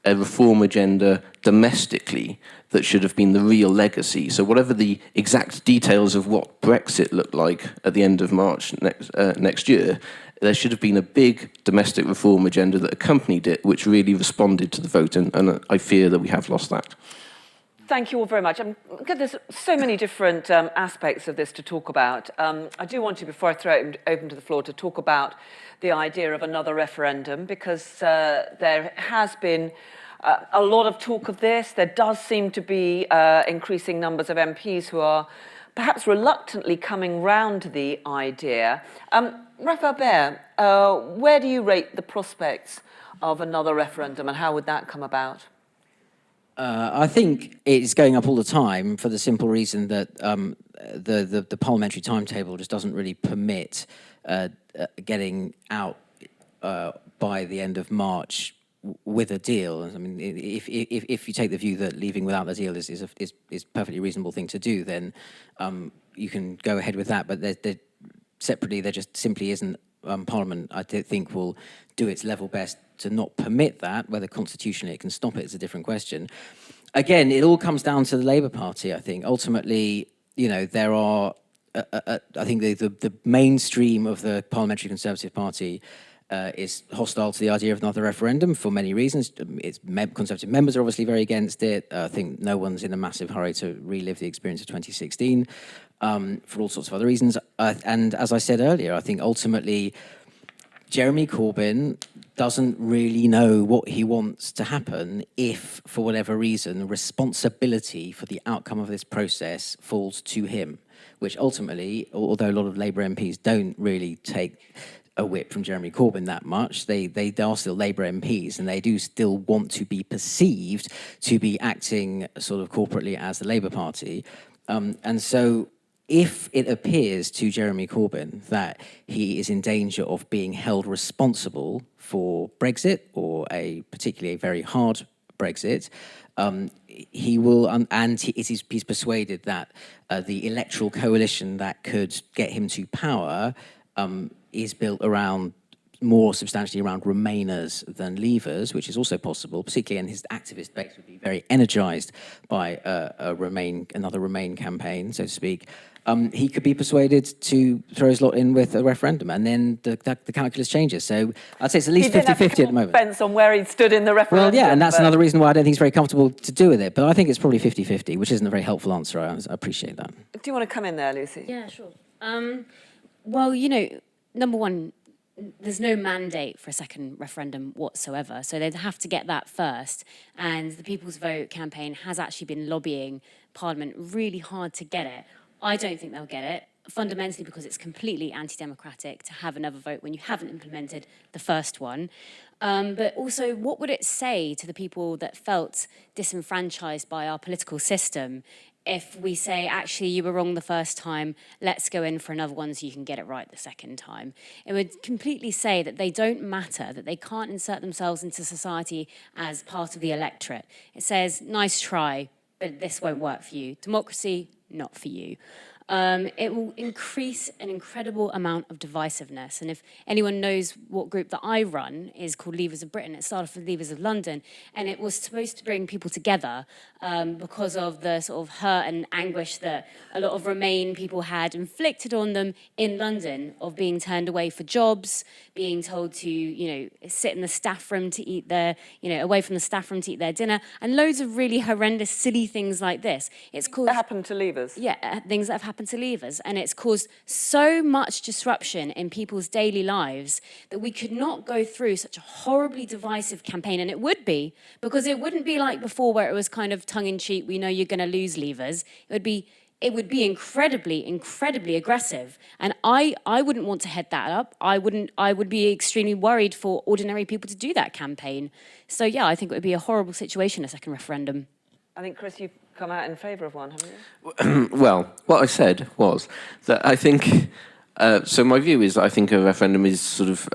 a reform agenda domestically that should have been the real legacy. So whatever the exact details of what Brexit looked like at the end of March next year, there should have been a big domestic reform agenda that accompanied it, which really responded to the vote, and I fear that we have lost that.
Thank you all very much. There's so many different aspects of this to talk about. I do want to, before I throw it open to the floor, to talk about the idea of another referendum, because there has been a lot of talk of this. There does seem to be increasing numbers of MPs who are perhaps reluctantly coming round to the idea. Rafael Behr, where do you rate the prospects of another referendum, and how would that come about?
I think it's going up all the time for the simple reason that the parliamentary timetable just doesn't really permit getting out by the end of March with a deal. I mean, if you take the view that leaving without the deal is a perfectly reasonable thing to do, then you can go ahead with that. But separately, there just simply isn't. Parliament, I think, will do its level best to not permit that. Whether constitutionally it can stop it is a different question. Again, it all comes down to the Labour Party, I think. Ultimately, there are, I think the mainstream of the Parliamentary Conservative Party is hostile to the idea of another referendum for many reasons. Conservative members are obviously very against it. I think no one's in a massive hurry to relive the experience of 2016 for all sorts of other reasons. And as I said earlier, I think ultimately Jeremy Corbyn doesn't really know what he wants to happen if, for whatever reason, responsibility for the outcome of this process falls to him, which ultimately, although a lot of Labour MPs don't really take a whip from Jeremy Corbyn that much, they are still Labour MPs, and they do still want to be perceived to be acting sort of corporately as the Labour Party. And so if it appears to Jeremy Corbyn that he is in danger of being held responsible for Brexit, or particularly a very hard Brexit, he will, and he's persuaded that the electoral coalition that could get him to power is built more substantially around Remainers than Leavers, which is also possible, particularly, and his activist base would be very energised by another Remain campaign, so to speak. He could be persuaded to throw his lot in with a referendum, and then the calculus changes. So I'd say it's at least 50-50 at the moment.
Depends on where he stood in the referendum.
Well, yeah, and that's another reason why I don't think he's very comfortable to do with it. But I think it's probably 50-50, which isn't a very helpful answer. I appreciate that.
Do you want to come in there, Lucy?
Yeah, sure. Well, number one, there's no mandate for a second referendum whatsoever. So they'd have to get that first. And the People's Vote campaign has actually been lobbying Parliament really hard to get it. I don't think they'll get it, fundamentally because it's completely anti-democratic to have another vote when you haven't implemented the first one. But also, what would it say to the people that felt disenfranchised by our political system if we say, actually, you were wrong the first time, let's go in for another one so you can get it right the second time? It would completely say that they don't matter, that they can't insert themselves into society as part of the electorate. It says, nice try, but this won't work for you. Democracy, not for you. it will increase an incredible amount of divisiveness. And if anyone knows what group that I run is called Leavers of Britain, it started with Leavers of London, and it was supposed to bring people together because of the sort of hurt and anguish that a lot of Remain people had inflicted on them in London of being turned away for jobs, being told to, sit in the staff room to eat their, away from the staff room to eat their dinner, and loads of really horrendous, silly things like this. It's caused...
That happened to Leavers?
Yeah, things that have happened to Leavers, and it's caused so much disruption in people's daily lives that we could not go through such a horribly divisive campaign, and it would be, because it wouldn't be like before where it was kind of tongue-in-cheek, we know you're going to lose Leavers. It would be incredibly, incredibly aggressive, and I wouldn't want to head that up. I would be extremely worried for ordinary people to do that campaign. So yeah, I think it would be a horrible situation, a second referendum.
I think, Chris, you've come out in favour of one, haven't you?
Well, what I said was that I think... so my view is I think a referendum is sort of,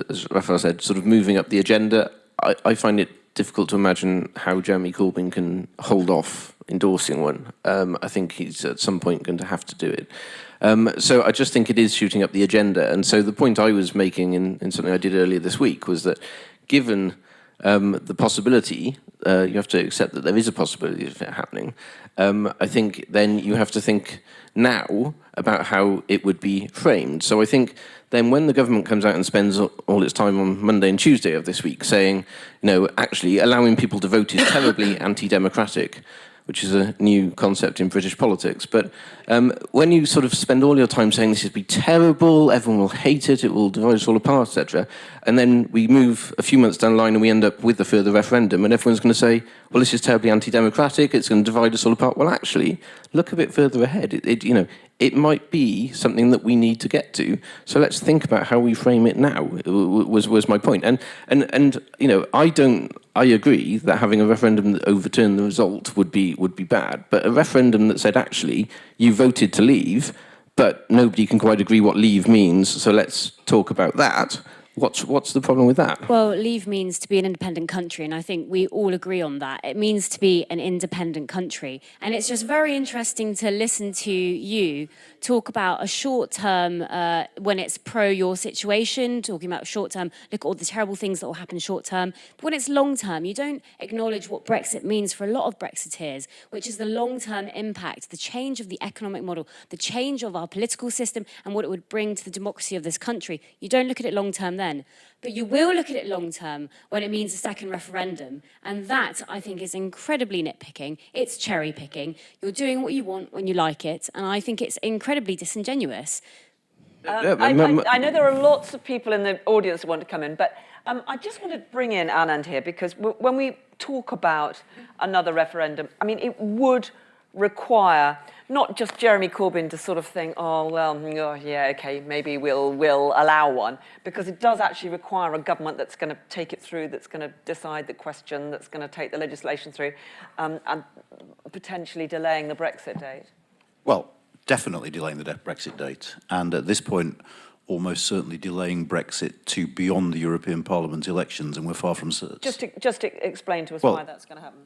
as Rafael said, sort of moving up the agenda. I find it difficult to imagine how Jeremy Corbyn can hold off endorsing one. I think he's at some point going to have to do it. So I just think it is shooting up the agenda. And so the point I was making in something I did earlier this week was that given the possibility, you have to accept that there is a possibility of it happening. I think then you have to think now about how it would be framed. So I think then when the government comes out and spends all its time on Monday and Tuesday of this week saying, actually allowing people to vote is terribly anti-democratic, which is a new concept in British politics. But when you sort of spend all your time saying this would be terrible, everyone will hate it, it will divide us all apart, etc., and then we move a few months down the line and we end up with a further referendum, and everyone's going to say, well, this is terribly anti-democratic, it's going to divide us all apart. Well, actually, look a bit further ahead. It might be something that we need to get to. So let's think about how we frame it now. Was my point. And I agree that having a referendum that overturned the result would be bad. But a referendum that said actually you voted to leave, but nobody can quite agree what leave means. So let's talk about that. What's the problem with that?
Well, leave means to be an independent country, and I think we all agree on that. It means to be an independent country. And it's just very interesting to listen to you talk about a short term, when it's pro your situation, talking about short term, look at all the terrible things that will happen short term. But when it's long term, you don't acknowledge what Brexit means for a lot of Brexiteers, which is the long term impact, the change of the economic model, the change of our political system, and what it would bring to the democracy of this country. You don't look at it long term then. But you will look at it long term when it means a second referendum. And that, I think, is incredibly nitpicking. It's cherry picking. You're doing what you want when you like it. And I think it's incredibly disingenuous.
I know there are lots of people in the audience who want to come in, but I just want to bring in Anand here, because when we talk about another referendum, I mean, it would require not just Jeremy Corbyn to sort of think, okay, maybe we'll allow one, because it does actually require a government that's going to take it through, that's going to decide the question, that's going to take the legislation through, and potentially delaying the Brexit date.
Well, definitely delaying the Brexit date, and at this point, almost certainly delaying Brexit to beyond the European Parliament elections, and we're far from certain.
Just to explain to us why that's going to happen.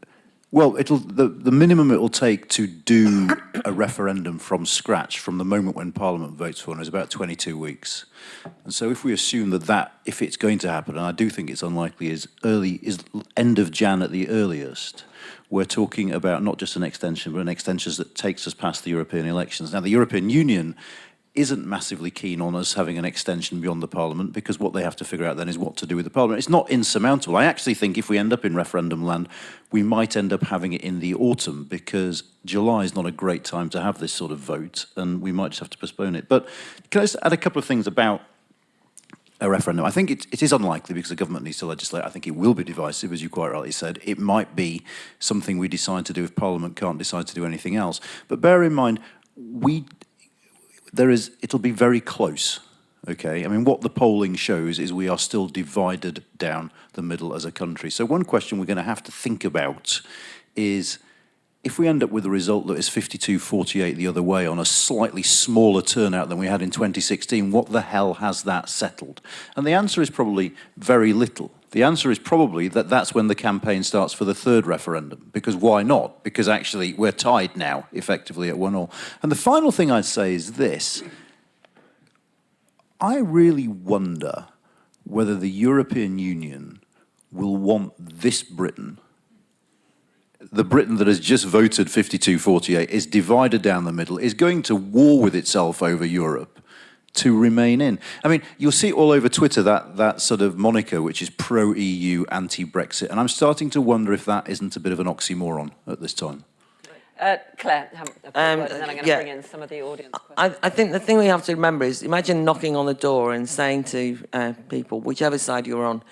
Well, the minimum it will take to do a referendum from scratch, from the moment when Parliament votes for one, is about 22 weeks. And so if we assume that if it's going to happen, and I do think it's unlikely, is end of Jan at the earliest, we're talking about not just an extension, but an extension that takes us past the European elections. Now, the European Union isn't massively keen on us having an extension beyond the Parliament, because what they have to figure out then is what to do with the Parliament. It's not insurmountable. I actually think if we end up in referendum land, we might end up having it in the autumn, because July is not a great time to have this sort of vote, and we might just have to postpone it. But can I just add a couple of things about a referendum? I think it is unlikely, because the government needs to legislate. I think it will be divisive, as you quite rightly said. It might be something we decide to do if Parliament can't decide to do anything else. But bear in mind, it'll be very close, okay? I mean, what the polling shows is we are still divided down the middle as a country. So one question we're going to have to think about is if we end up with a result that is 52-48 the other way on a slightly smaller turnout than we had in 2016, what the hell has that settled? And the answer is probably very little. The answer is probably that that's when the campaign starts for the third referendum. Because why not? Because actually we're tied now, effectively, at 1-1. And the final thing I'd say is this. I really wonder whether the European Union will want this Britain, the Britain that has just voted 52-48, is divided down the middle, is going to war with itself over Europe to remain in. I mean, you'll see all over Twitter that sort of moniker, which is pro-EU, anti-Brexit, and I'm starting to wonder if that isn't a bit of an oxymoron at this time.
Claire, have a quick word, and then I'm going to bring in some of the audience questions.
I think the thing we have to remember is, imagine knocking on the door and saying to people, whichever side you're on,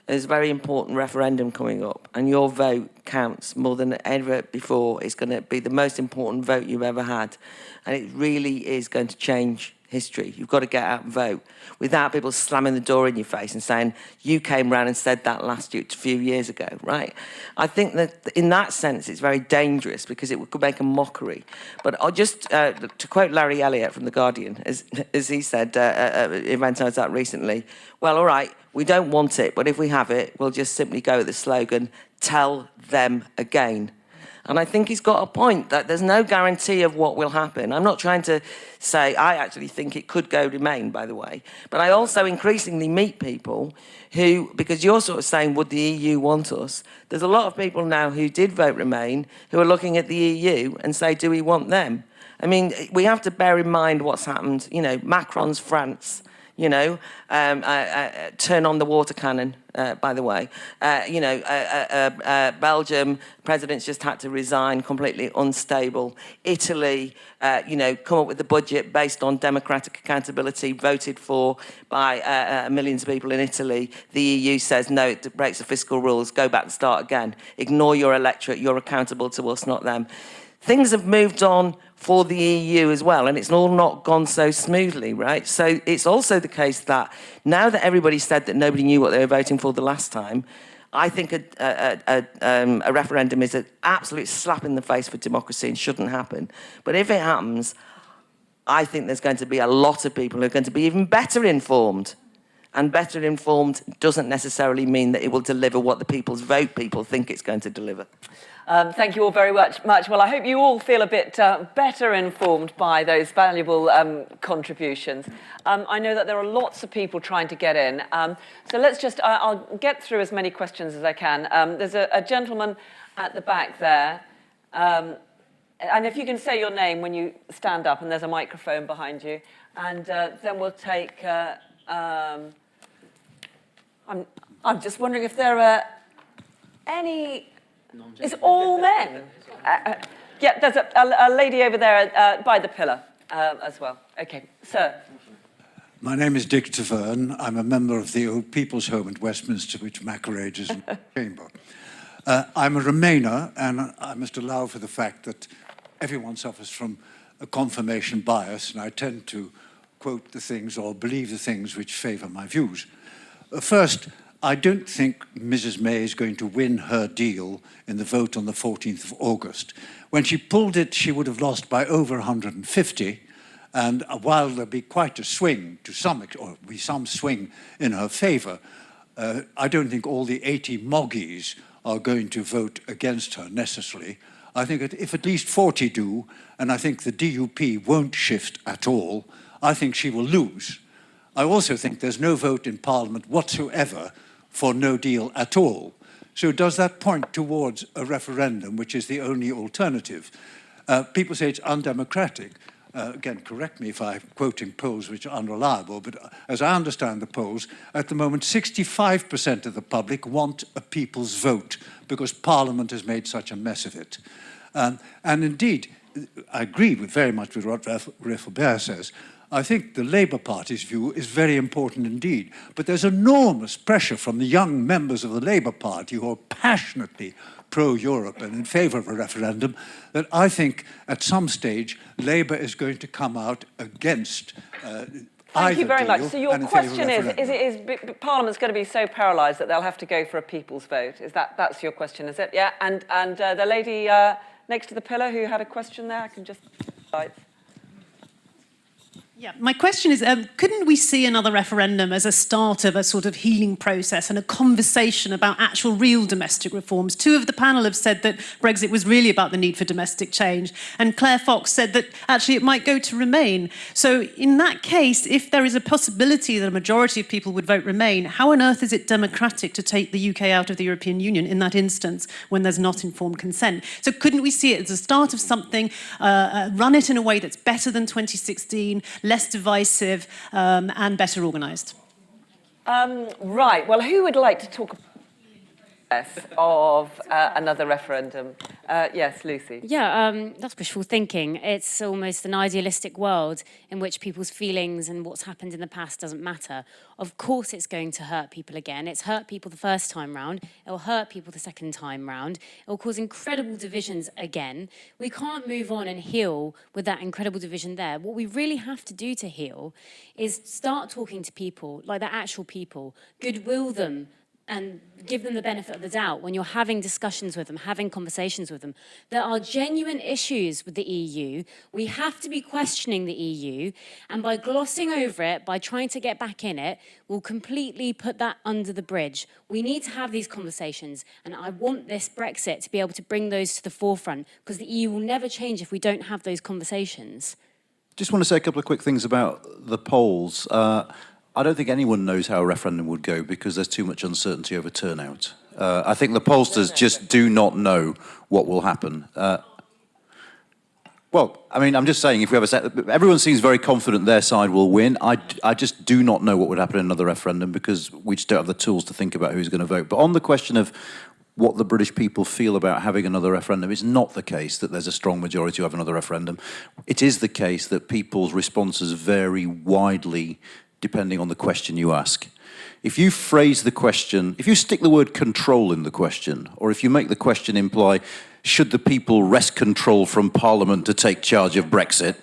there's a very important referendum coming up, and your vote counts more than ever before. It's going to be the most important vote you've ever had, and it really is going to change history. You've got to get out and vote without people slamming the door in your face and saying, you came round and said that last year, a few years ago, right? I think that in that sense, it's very dangerous because it could make a mockery. But I'll just, to quote Larry Elliott from The Guardian, as he said, event I was at recently, well, all right, we don't want it, but if we have it, we'll just simply go with the slogan, tell them again. And I think he's got a point that there's no guarantee of what will happen. I'm not trying to say, I actually think it could go Remain, by the way. But I also increasingly meet people who, because you're sort of saying, would the EU want us? There's a lot of people now who did vote Remain who are looking at the EU and say, do we want them? I mean, we have to bear in mind what's happened. You know, Macron's France, you know, turn on the water cannon, by the way. Belgium, president's just had to resign, completely unstable. Italy, come up with the budget based on democratic accountability, voted for by millions of people in Italy. The EU says, no, it breaks the fiscal rules, go back and start again. Ignore your electorate, you're accountable to us, not them. Things have moved on for the EU as well, and it's all not gone so smoothly, right? So it's also the case that now that everybody said that nobody knew what they were voting for the last time, I think a referendum is an absolute slap in the face for democracy and shouldn't happen. But if it happens, I think there's going to be a lot of people who are going to be even better informed. And better informed doesn't necessarily mean that it will deliver what the people's vote people think it's going to deliver.
Thank you all very much. Well, I hope you all feel a bit better informed by those valuable contributions. I know that there are lots of people trying to get in. So let's just, I'll get through as many questions as I can. There's a gentleman at the back there. And if you can say your name when you stand up, and there's a microphone behind you. And then we'll take... I'm just wondering if there are any... It's all men. Yeah, there's a lady over there by the pillar as well. Okay, sir.
My name is Dick Taverne. I'm a member of the Old People's Home at Westminster, which Mackerage is in the chamber. I'm a Remainer, and I must allow for the fact that everyone suffers from a confirmation bias, and I tend to quote the things or believe the things which favour my views. First, I don't think Mrs. May is going to win her deal in the vote on the 14th of August. When she pulled it, she would have lost by over 150, and while there'll be quite a swing to some swing in her favour, I don't think all the 80 moggies are going to vote against her necessarily. I think if at least 40 do, and I think the DUP won't shift at all, I think she will lose. I also think there's no vote in Parliament whatsoever for no deal at all. So does that point towards a referendum, which is the only alternative? People say it's undemocratic. Again, correct me if I'm quoting polls which are unreliable, but as I understand the polls, at the moment 65% of the public want a people's vote because Parliament has made such a mess of it. And indeed, I agree very much with what Rafael Behr says. I think the Labour Party's view is very important indeed, but there's enormous pressure from the young members of the Labour Party who are passionately pro-Europe and in favour of a referendum that I think at some stage Labour is going to come out against
Thank you very much. So your question is Parliament's going to be so paralysed that they'll have to go for a people's vote? That's your question, is it? Yeah. And the lady next to the pillar who had a question there? I can just...
Yeah, my question is, couldn't we see another referendum as a start of a sort of healing process and a conversation about actual real domestic reforms? Two of the panel have said that Brexit was really about the need for domestic change, and Claire Fox said that actually it might go to Remain. So in that case, if there is a possibility that a majority of people would vote Remain, how on earth is it democratic to take the UK out of the European Union in that instance when there's not informed consent? So couldn't we see it as a start of something, run it in a way that's better than 2016, less divisive and better organised?
Right, well, who would like to talk of another referendum? Yes, Lucy.
Yeah, that's wishful thinking. It's almost an idealistic world in which people's feelings and what's happened in the past doesn't matter. Of course it's going to hurt people again. It's hurt people the first time round. It'll hurt people the second time round. It'll cause incredible divisions again. We can't move on and heal with that incredible division there. What we really have to do to heal is start talking to people, like the actual people, goodwill them, and give them the benefit of the doubt when you're having discussions with them, having conversations with them. There are genuine issues with the EU. We have to be questioning the EU, and by glossing over it, by trying to get back in it, we'll completely put that under the bridge. We need to have these conversations, and I want this Brexit to be able to bring those to the forefront, because the EU will never change if we don't have those conversations.
Just want to say a couple of quick things about the polls. I don't think anyone knows how a referendum would go because there's too much uncertainty over turnout. I think the pollsters just do not know what will happen. Well, I mean, I'm just saying, if we have everyone seems very confident their side will win. I just do not know what would happen in another referendum because we just don't have the tools to think about who's going to vote. But on the question of what the British people feel about having another referendum, it's not the case that there's a strong majority to have another referendum. It is the case that people's responses vary widely depending on the question you ask. If you phrase the question, if you stick the word control in the question, or if you make the question imply, should the people wrest control from Parliament to take charge of Brexit,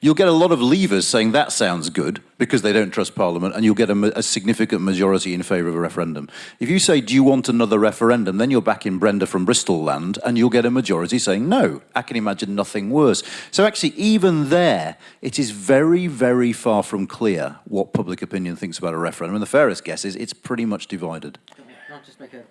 you'll get a lot of leavers saying that sounds good because they don't trust Parliament, and you'll get a significant majority in favour of a referendum. If you say, do you want another referendum, then you're back in Brenda from Bristol land, and you'll get a majority saying no. I can imagine nothing worse. So actually, even there, it is very, very far from clear what public opinion thinks about a referendum, and the fairest guess is it's pretty much divided.
Can I just make a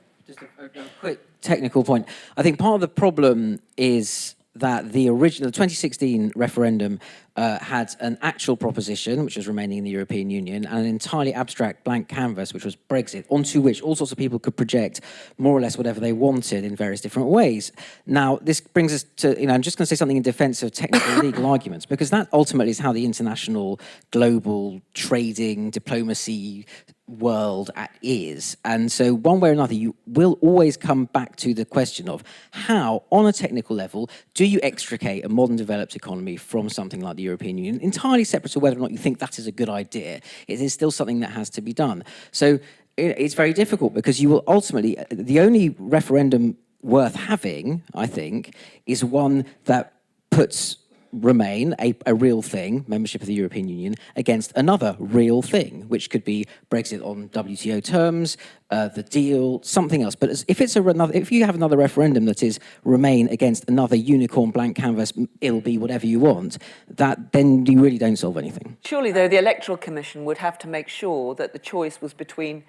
quick technical point? I think part of the problem is that the original 2016 referendum had an actual proposition, which was remaining in the European Union, and an entirely abstract blank canvas, which was Brexit, onto which all sorts of people could project more or less whatever they wanted in various different ways. Now, this brings us to, I'm just going to say something in defense of technical legal arguments, because that ultimately is how the international global trading diplomacy world is. And so one way or another, you will always come back to the question of how, on a technical level, do you extricate a modern developed economy from something like the European Union, entirely separate to whether or not you think that is a good idea. It is still something that has to be done. So it's very difficult because you will ultimately, the only referendum worth having, I think, is one that puts Remain, a real thing, membership of the European Union, against another real thing, which could be Brexit on WTO terms, the deal, something else. But if you have another referendum that is Remain against another unicorn blank canvas, it'll be whatever you want, then you really don't solve anything.
Surely, though, the Electoral Commission would have to make sure that the choice was between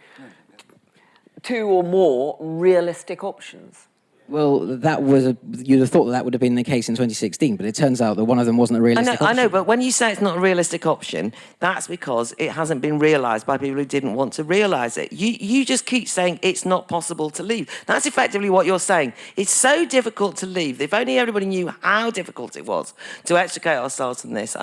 two or more realistic options.
Well, you'd have thought that would have been the case in 2016, but it turns out that one of them wasn't a realistic option.
I know, but when you say it's not a realistic option, that's because it hasn't been realised by people who didn't want to realise it. You just keep saying it's not possible to leave. That's effectively what you're saying. It's so difficult to leave. If only everybody knew how difficult it was to extricate ourselves from this.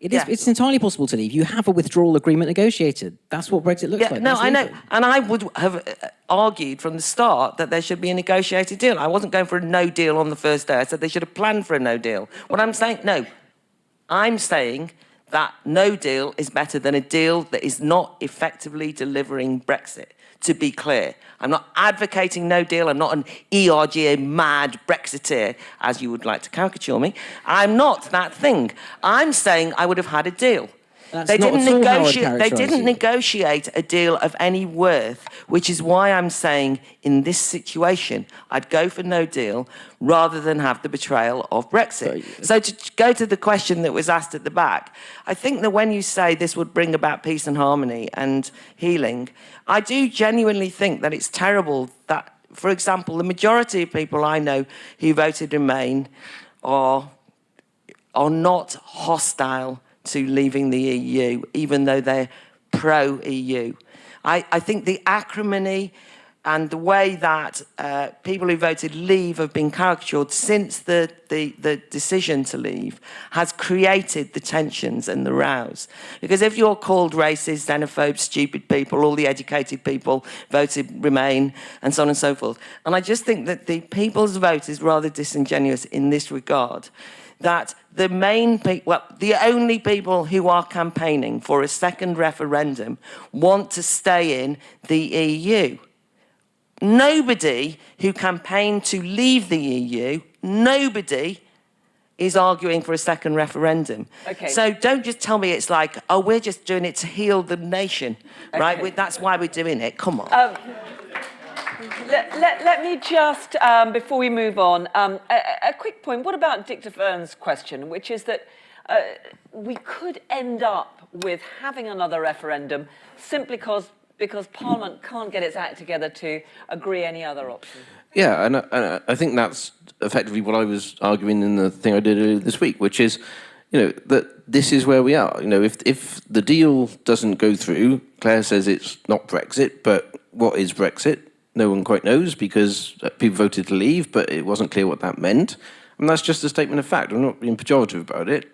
It's entirely possible to leave. You have a withdrawal agreement negotiated. That's what Brexit looks like.
No, I know. And I would have argued from the start that there should be a negotiated deal. I wasn't going for a no deal on the first day. I said they should have planned for a no deal. I'm saying that no deal is better than a deal that is not effectively delivering Brexit. To be clear, I'm not advocating no deal. I'm not an ERGA mad Brexiteer, as you would like to caricature me. I'm not that thing. I'm saying I would have had a deal.
That's
They
not
didn't
at all how I'd
negotiate. They
characterise
didn't
it.
negotiate a deal of any worth, which is why I'm saying in this situation I'd go for no deal rather than have the betrayal of Brexit. So to go to the question that was asked at the back, I think that when you say this would bring about peace and harmony and healing, I do genuinely think that it's terrible that, for example, the majority of people I know who voted Remain are not hostile to leaving the EU, even though they're pro-EU. I think the acrimony and the way that people who voted Leave have been caricatured since the decision to leave has created the tensions and the rows. Because if you're called racist, xenophobe, stupid people, all the educated people voted Remain, and so on and so forth. And I just think that the people's vote is rather disingenuous in this regard, that the only people who are campaigning for a second referendum want to stay in the EU. Nobody who campaigned to leave the EU, nobody is arguing for a second referendum.
Okay.
So don't just tell me it's like, oh, we're just doing it to heal the nation, right? That's why we're doing it. Come on.
Let me just, before we move on, a quick point. What about Dr. Fern's question, which is that we could end up with having another referendum simply because Parliament can't get its act together to agree any other option?
Yeah, and I think that's effectively what I was arguing in the thing I did earlier this week, which is, that this is where we are. If the deal doesn't go through, Claire says it's not Brexit, but what is Brexit? No one quite knows because people voted to leave, but it wasn't clear what that meant. And that's just a statement of fact. I'm not being pejorative about it.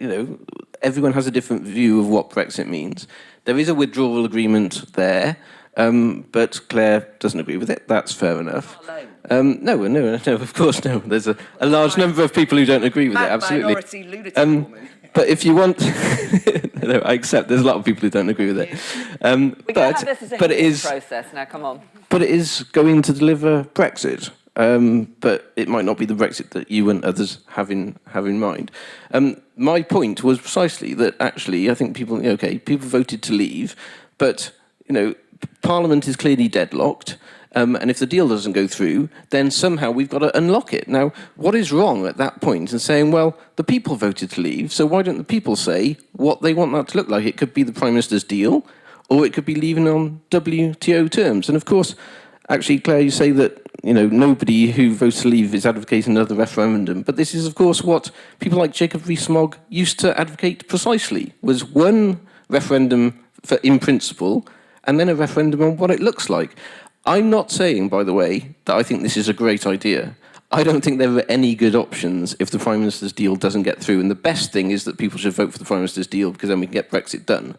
Everyone has a different view of what Brexit means. There is a withdrawal agreement there, but Claire doesn't agree with it. That's fair enough. No, of course, no. There's a large number of people who don't agree with it, absolutely.
Minority lunatic woman.
But if you want... no, I accept there's a lot of people who don't agree with it.
We can have this as a healing process now, come on.
But it is going to deliver Brexit. But it might not be the Brexit that you and others have in mind. My point was precisely that actually I think people voted to leave, but Parliament is clearly deadlocked. And if the deal doesn't go through, then somehow we've got to unlock it. Now, what is wrong at that point in saying, well, the people voted to leave, so why don't the people say what they want that to look like? It could be the Prime Minister's deal, or it could be leaving on WTO terms. And of course, actually, Claire, you say that nobody who votes to leave is advocating another referendum. But this is, of course, what people like Jacob Rees-Mogg used to advocate precisely, was one referendum in principle, and then a referendum on what it looks like. I'm not saying, by the way, that I think this is a great idea. I don't think there are any good options if the Prime Minister's deal doesn't get through. And the best thing is that people should vote for the Prime Minister's deal because then we can get Brexit done.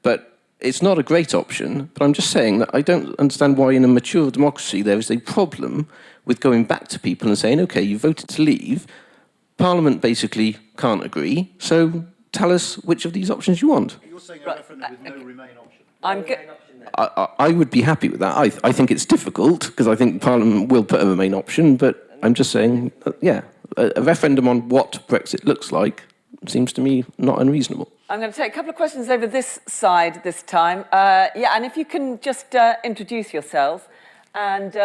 But it's not a great option. But I'm just saying that I don't understand why in a mature democracy there is a problem with going back to people and saying, OK, you voted to leave. Parliament basically can't agree. So tell us which of these options you want.
You're saying a referendum with no Remain option?
I'm good.
I would be happy with that. I think it's difficult because I think Parliament will put a Remain option, but I'm just saying, a referendum on what Brexit looks like seems to me not unreasonable.
I'm going to take a couple of questions over this side this time. And if you can just introduce yourselves. And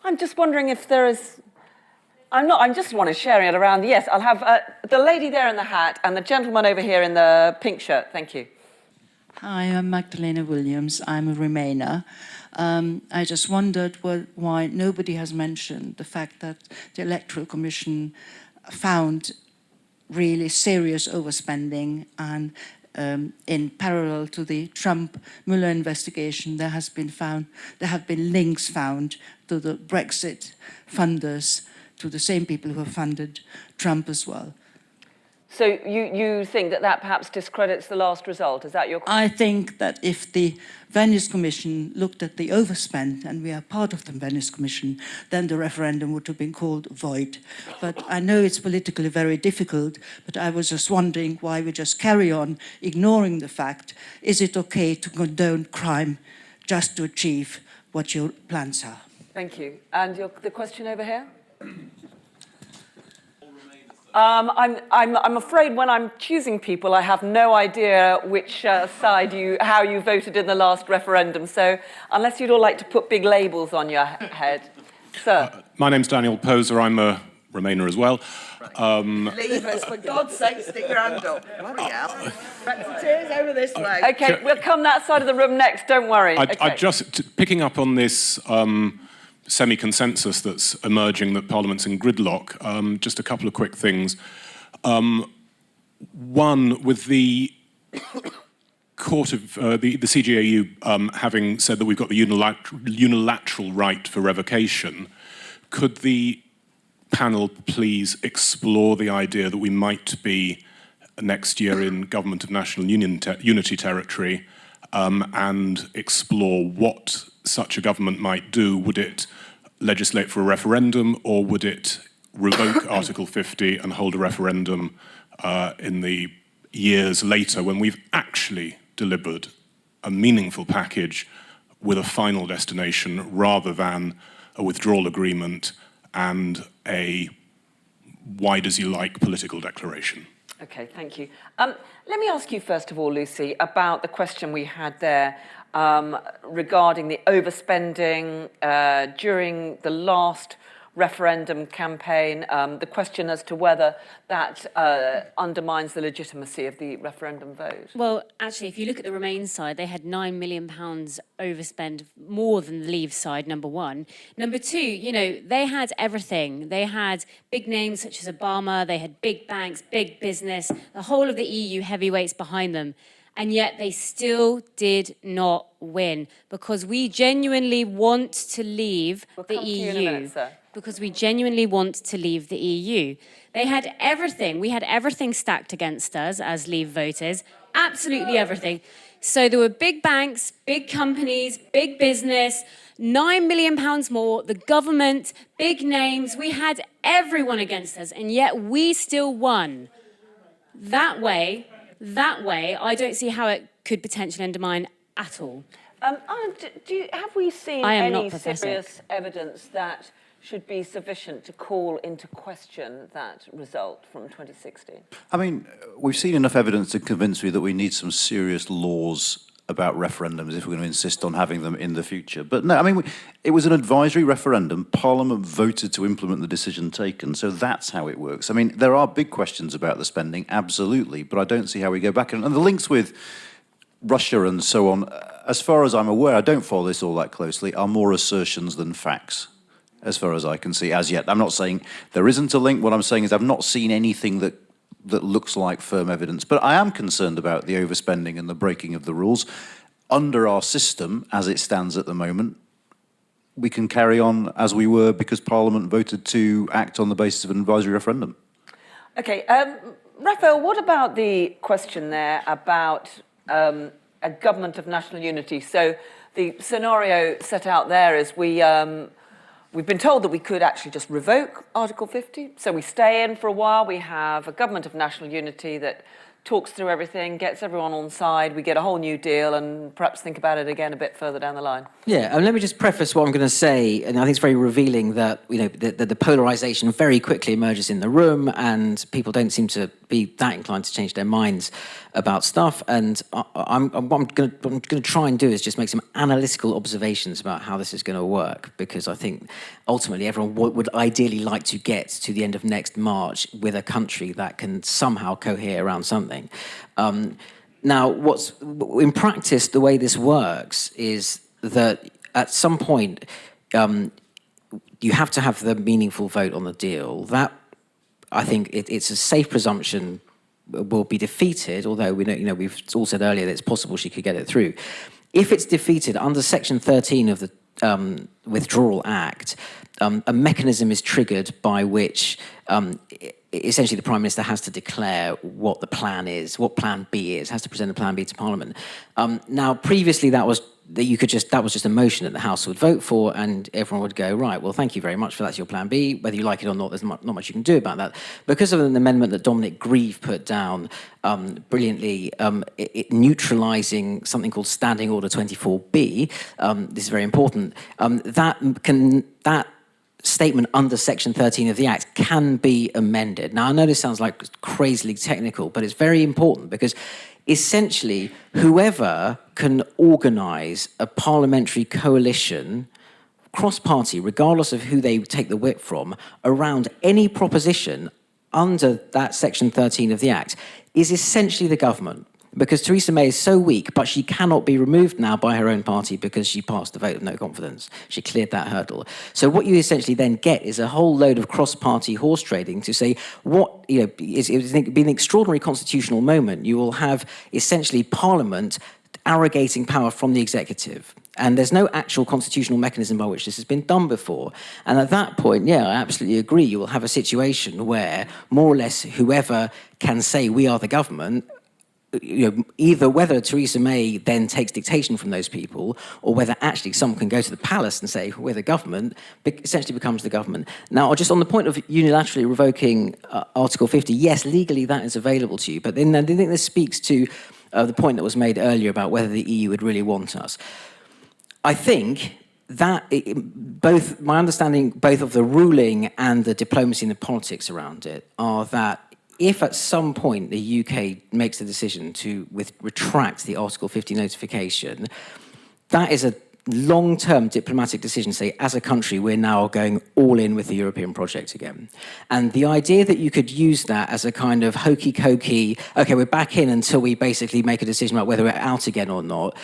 I'm just wondering if there is... I just want to share it around. Yes, I'll have the lady there in the hat and the gentleman over here in the pink shirt. Thank you.
Hi, I'm Magdalena Williams. I'm a Remainer. I just wondered why nobody has mentioned the fact that the Electoral Commission found really serious overspending, and in parallel to the Trump-Mueller investigation, there have been links found to the Brexit funders, to the same people who have funded Trump as well.
So you think that perhaps discredits the last result? Is that your...
I think that if the Venice Commission looked at the overspend, and we are part of the Venice Commission, then the referendum would have been called void. But I know it's politically very difficult, but I was just wondering why we just carry on ignoring the fact, is it okay to condone crime just to achieve what your plans are?
Thank you. And the question over here? I'm afraid when I'm choosing people, I have no idea which side how you voted in the last referendum. So unless you'd all like to put big labels on your head. Sir.
My name's Daniel Poser. I'm a Remainer as well.
Leavers, for God's sake, stick your hand up. Bloody hell. Brexiteers, over this way.
Okay, we'll come that side of the room next, don't worry.
I just, picking up on this semi-consensus that's emerging that Parliament's in gridlock, just a couple of quick things. One, with the Court of the CGAU having said that we've got the unilateral right for revocation, could the panel please explore the idea that we might be next year in Government of National Unity territory and explore what such a government might do? Would it legislate for a referendum, or would it revoke Article 50 and hold a referendum in the years later when we've actually delivered a meaningful package with a final destination rather than a withdrawal agreement and a why-does-he-like political declaration?
Okay, thank you. Let me ask you first of all, Lucy, about the question we had there regarding the overspending during the last referendum campaign, the question as to whether that undermines the legitimacy of the referendum vote.
Well, actually, if you look at the Remain side, they had £9 million overspend, more than the Leave side, number one. Number two, you know, they had everything. They had big names such as Obama, they had big banks, big business, the whole of the EU heavyweights behind them. And yet they still did not win because we genuinely want to leave the EU. Because we genuinely want to leave the EU. They had everything. We had everything stacked against us as Leave voters, absolutely everything. So there were big banks, big companies, big business, £9 million more, the government, big names. We had everyone against us, and yet we still won. That way, I don't see how it could potentially undermine at all.
Anand, have we seen any serious evidence that should be sufficient to call into question that result from 2016?
I mean, we've seen enough evidence to convince me that we need some serious laws about referendums if we're going to insist on having them in the future. But no, I mean, it was an advisory referendum. Parliament voted to implement the decision taken, so that's how it works. I mean, there are big questions about the spending, absolutely, but I don't see how we go back. And the links with Russia and so on, as far as I'm aware, I don't follow this all that closely, are more assertions than facts, as far as I can see as yet. I'm not saying there isn't a link. What I'm saying is I've not seen anything that looks like firm evidence. But I am concerned about the overspending and the breaking of the rules. Under our system, as it stands at the moment, we can carry on as we were because Parliament voted to act on the basis of an advisory referendum.
Okay, Rafael, what about the question there about a government of national unity? So the scenario set out there is we've been told that we could actually just revoke Article 50. So we stay in for a while. We have a government of national unity that talks through everything, gets everyone on side. We get a whole new deal and perhaps think about it again a bit further down the line.
Yeah, and let me just preface what I'm going to say, and I think it's very revealing that, you know, the polarisation very quickly emerges in the room and people don't seem to be that inclined to change their minds about stuff. And what I'm going to try and do is just make some analytical observations about how this is going to work, because I think ultimately everyone would ideally like to get to the end of next March with a country that can somehow cohere around something. Now, in practice, the way this works is that at some point you have to have the meaningful vote on the deal. That, I think, it's a safe presumption will be defeated, although we know, you know, we've all said earlier that it's possible she could get it through. If it's defeated under Section 13 of the Withdrawal Act, a mechanism is triggered by which essentially the Prime Minister has to declare what the plan is, what Plan B is, has to present the Plan B to Parliament. Now, previously that was just a motion that the House would vote for, and everyone would go, right, well, thank you very much for that's your Plan B. Whether you like it or not, there's not much you can do about that. Because of an amendment that Dominic Grieve put down brilliantly, neutralising something called Standing Order 24B, this is very important, that statement under Section 13 of the Act can be amended. Now, I know this sounds like crazily technical, but it's very important because essentially whoever can organise a parliamentary coalition cross-party, regardless of who they take the whip from, around any proposition under that Section 13 of the Act is essentially the government. Because Theresa May is so weak, but she cannot be removed now by her own party because she passed the vote of no confidence. She cleared that hurdle. So what you essentially then get is a whole load of cross-party horse trading to say what, it would be an extraordinary constitutional moment. You will have essentially Parliament arrogating power from the executive. And there's no actual constitutional mechanism by which this has been done before. And at that point, yeah, I absolutely agree. You will have a situation where more or less whoever can say we are the government, either whether Theresa May then takes dictation from those people or whether actually someone can go to the palace and say we're the government, essentially becomes the government. Now, just on the point of unilaterally revoking Article 50, yes, legally that is available to you, but then I think this speaks to the point that was made earlier about whether the EU would really want us. I think that my understanding both of the ruling and the diplomacy and the politics around it are that if at some point the UK makes the decision to retract the Article 50 notification, that is a long-term diplomatic decision to say, as a country, we're now going all in with the European project again. And the idea that you could use that as a kind of hokey-cokey, okay, we're back in until we basically make a decision about whether we're out again or not,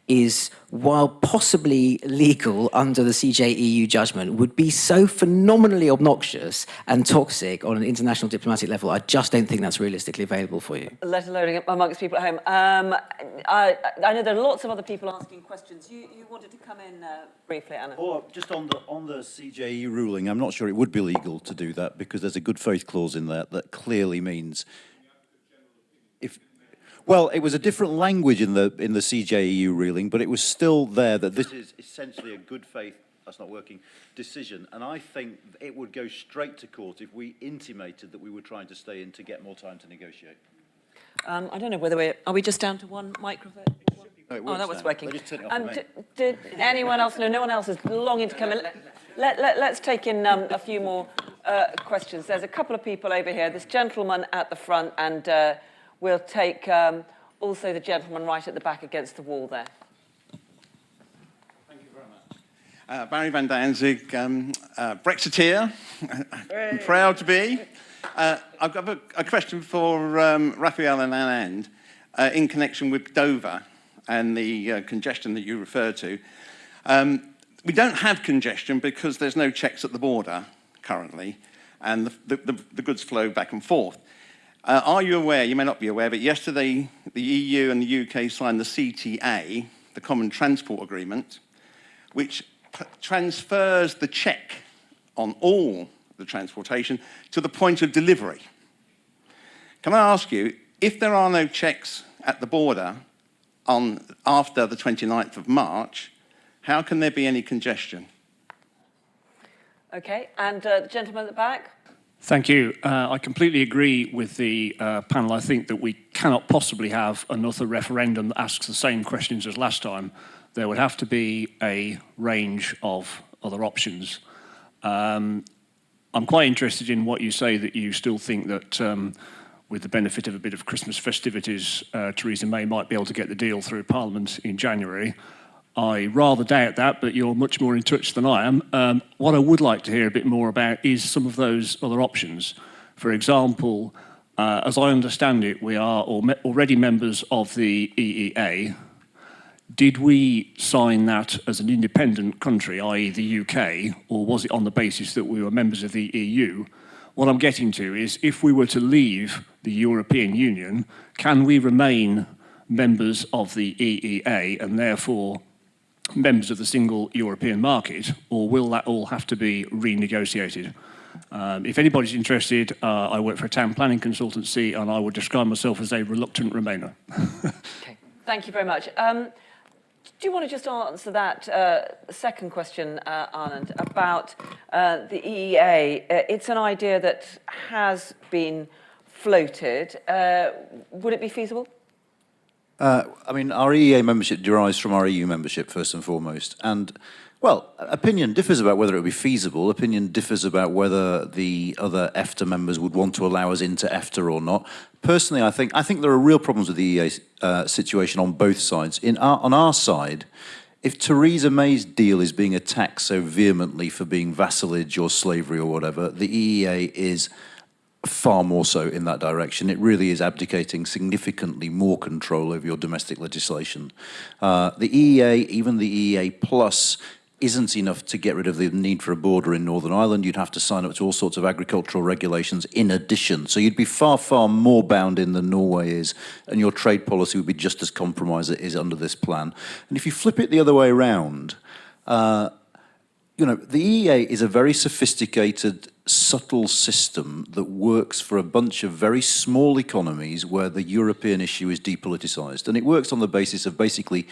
is, while possibly legal under the CJEU judgment, would be so phenomenally obnoxious and toxic on an international diplomatic level, I just don't think that's realistically available for you.
Let alone amongst people at home. I know there are lots of other people asking questions. You wanted to come in briefly, Anand.
Oh, just on the CJE ruling, I'm not sure it would be legal to do that because there's a good faith clause in there that clearly means well, it was a different language in the CJEU ruling, but it was still there that this is essentially a good faith, that's not working, decision. And I think it would go straight to court if we intimated that we were trying to stay in to get more time to negotiate.
I don't know whether are we just down to one microphone?
No,
that was working.
They just turn it off
Did anyone else? No one else is longing to come in. Let's take in a few more questions. There's a couple of people over here. This gentleman at the front, and we'll take also the gentleman right at the back against the wall there.
Thank you very much. Barry van Danzig, Brexiteer. I'm proud to be. I've got a question for Rafael and Anand in connection with Dover and the congestion that you referred to. We don't have congestion because there's no checks at the border currently, and the goods flow back and forth. Are you aware, you may not be aware, but yesterday the EU and the UK signed the CTA, the Common Transport Agreement, which transfers the check on all the transportation to the point of delivery. Can I ask you, if there are no checks at the border after the 29th of March, how can there be any congestion?
Okay, and the gentleman at the back.
Thank you. I completely agree with the panel. I think that we cannot possibly have another referendum that asks the same questions as last time. There would have to be a range of other options. I'm quite interested in what you say, that you still think that with the benefit of a bit of Christmas festivities, Theresa May might be able to get the deal through Parliament in January. I rather doubt that, but you're much more in touch than I am. What I would like to hear a bit more about is some of those other options. For example, as I understand it, we are already members of the EEA. Did we sign that as an independent country, i.e. the UK, or was it on the basis that we were members of the EU? What I'm getting to is, if we were to leave the European Union, can we remain members of the EEA and therefore members of the single European market, or will that all have to be renegotiated? If anybody's interested, I work for a town planning consultancy, and I would describe myself as a reluctant Remainer.
Okay, thank you very much. Do you want to just answer that second question, Anand, about the EEA? It's an idea that has been floated. Would it be feasible?
I mean, our EEA membership derives from our EU membership, first and foremost. And, well, opinion differs about whether it would be feasible. Opinion differs about whether the other EFTA members would want to allow us into EFTA or not. Personally, I think there are real problems with the EEA situation on both sides. On our side, if Theresa May's deal is being attacked so vehemently for being vassalage or slavery or whatever, the EEA is far more so in that direction. It really is abdicating significantly more control over your domestic legislation. The EEA, even the EEA plus, isn't enough to get rid of the need for a border in Northern Ireland. You'd have to sign up to all sorts of agricultural regulations in addition. So you'd be far, far more bound in than Norway is, and your trade policy would be just as compromised as it is under this plan. And if you flip it the other way around, you know, the EEA is a very sophisticated, subtle system that works for a bunch of very small economies where the European issue is depoliticized. And it works on the basis of basically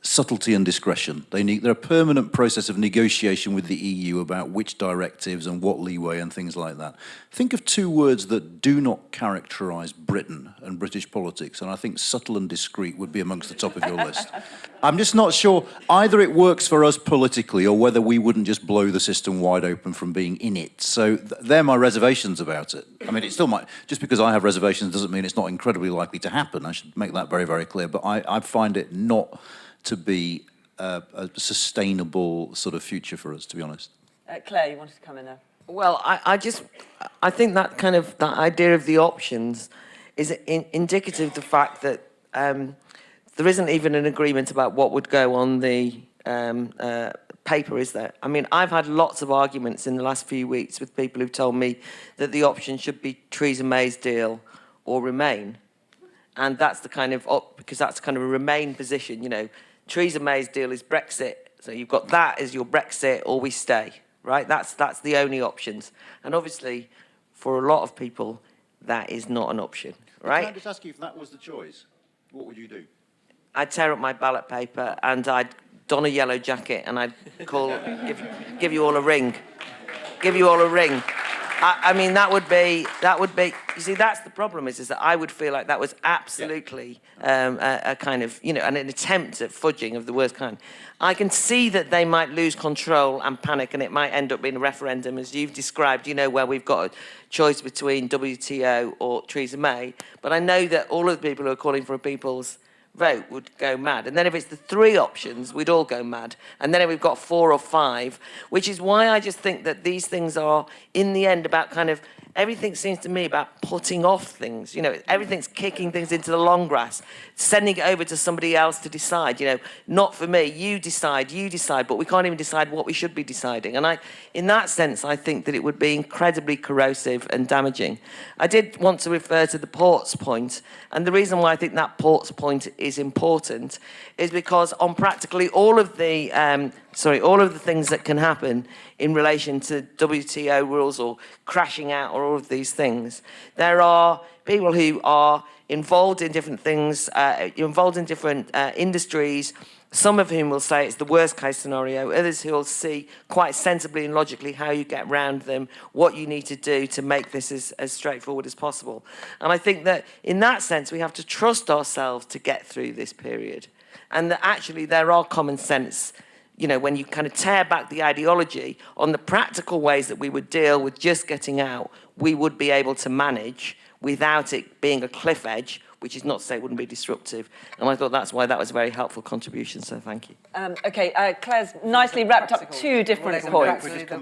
subtlety and discretion. They're a permanent process of negotiation with the EU about which directives and what leeway and things like that. Think of two words that do not characterize Britain and British politics, and I think subtle and discreet would be amongst the top of your list. I'm just not sure either it works for us politically or whether we wouldn't just blow the system wide open from being in it. So they're my reservations about it. I mean, it still might, just because I have reservations doesn't mean it's not incredibly likely to happen. I should make that very, very clear. But I find it not to be a sustainable sort of future for us, to be honest.
Claire, you wanted to come in there.
Well, I think that idea of the options is indicative of the fact that there isn't even an agreement about what would go on the paper, is there? I mean, I've had lots of arguments in the last few weeks with people who've told me that the option should be Theresa May's deal or Remain. And that's the kind of, because that's kind of a Remain position, you know. Theresa May's deal is Brexit. So you've got that as your Brexit or we stay, right? That's the only options. And obviously, for a lot of people, that is not an option, right?
Can I just ask you, if that was the choice, what would you do?
I'd tear up my ballot paper and I'd don a yellow jacket and I'd give you all a ring. Give you all a ring. I mean, that would be, you see, that's the problem is that I would feel like that was absolutely a kind of, you know, an attempt at fudging of the worst kind. I can see that they might lose control and panic and it might end up being a referendum, as you've described, you know, where we've got a choice between WTO or Theresa May. But I know that all of the people who are calling for a people's vote would go mad. And then if it's the three options, we'd all go mad. And then if we've got 4 or 5, which is why I just think that these things are, in the end, about kind of, everything seems to me about putting off things. You know, everything's kicking things into the long grass, sending it over to somebody else to decide. You know, not for me, you decide, but we can't even decide what we should be deciding. And in that sense, I think that it would be incredibly corrosive and damaging. I did want to refer to the ports point, and the reason why I think that ports point is important is because on practically all of the things that can happen in relation to WTO rules or crashing out or all of these things, there are people who are involved in different things, involved in different industries, some of whom will say it's the worst case scenario, others who will see quite sensibly and logically how you get around them, what you need to do to make this as straightforward as possible. And I think that in that sense, we have to trust ourselves to get through this period. And that actually there are common sense, you know, when you kind of tear back the ideology on the practical ways that we would deal with just getting out, we would be able to manage without it being a cliff edge, which is not to say it wouldn't be disruptive. And I thought that's why that was a very helpful contribution, so thank you.
OK, Claire's nicely wrapped up 2 different points. You come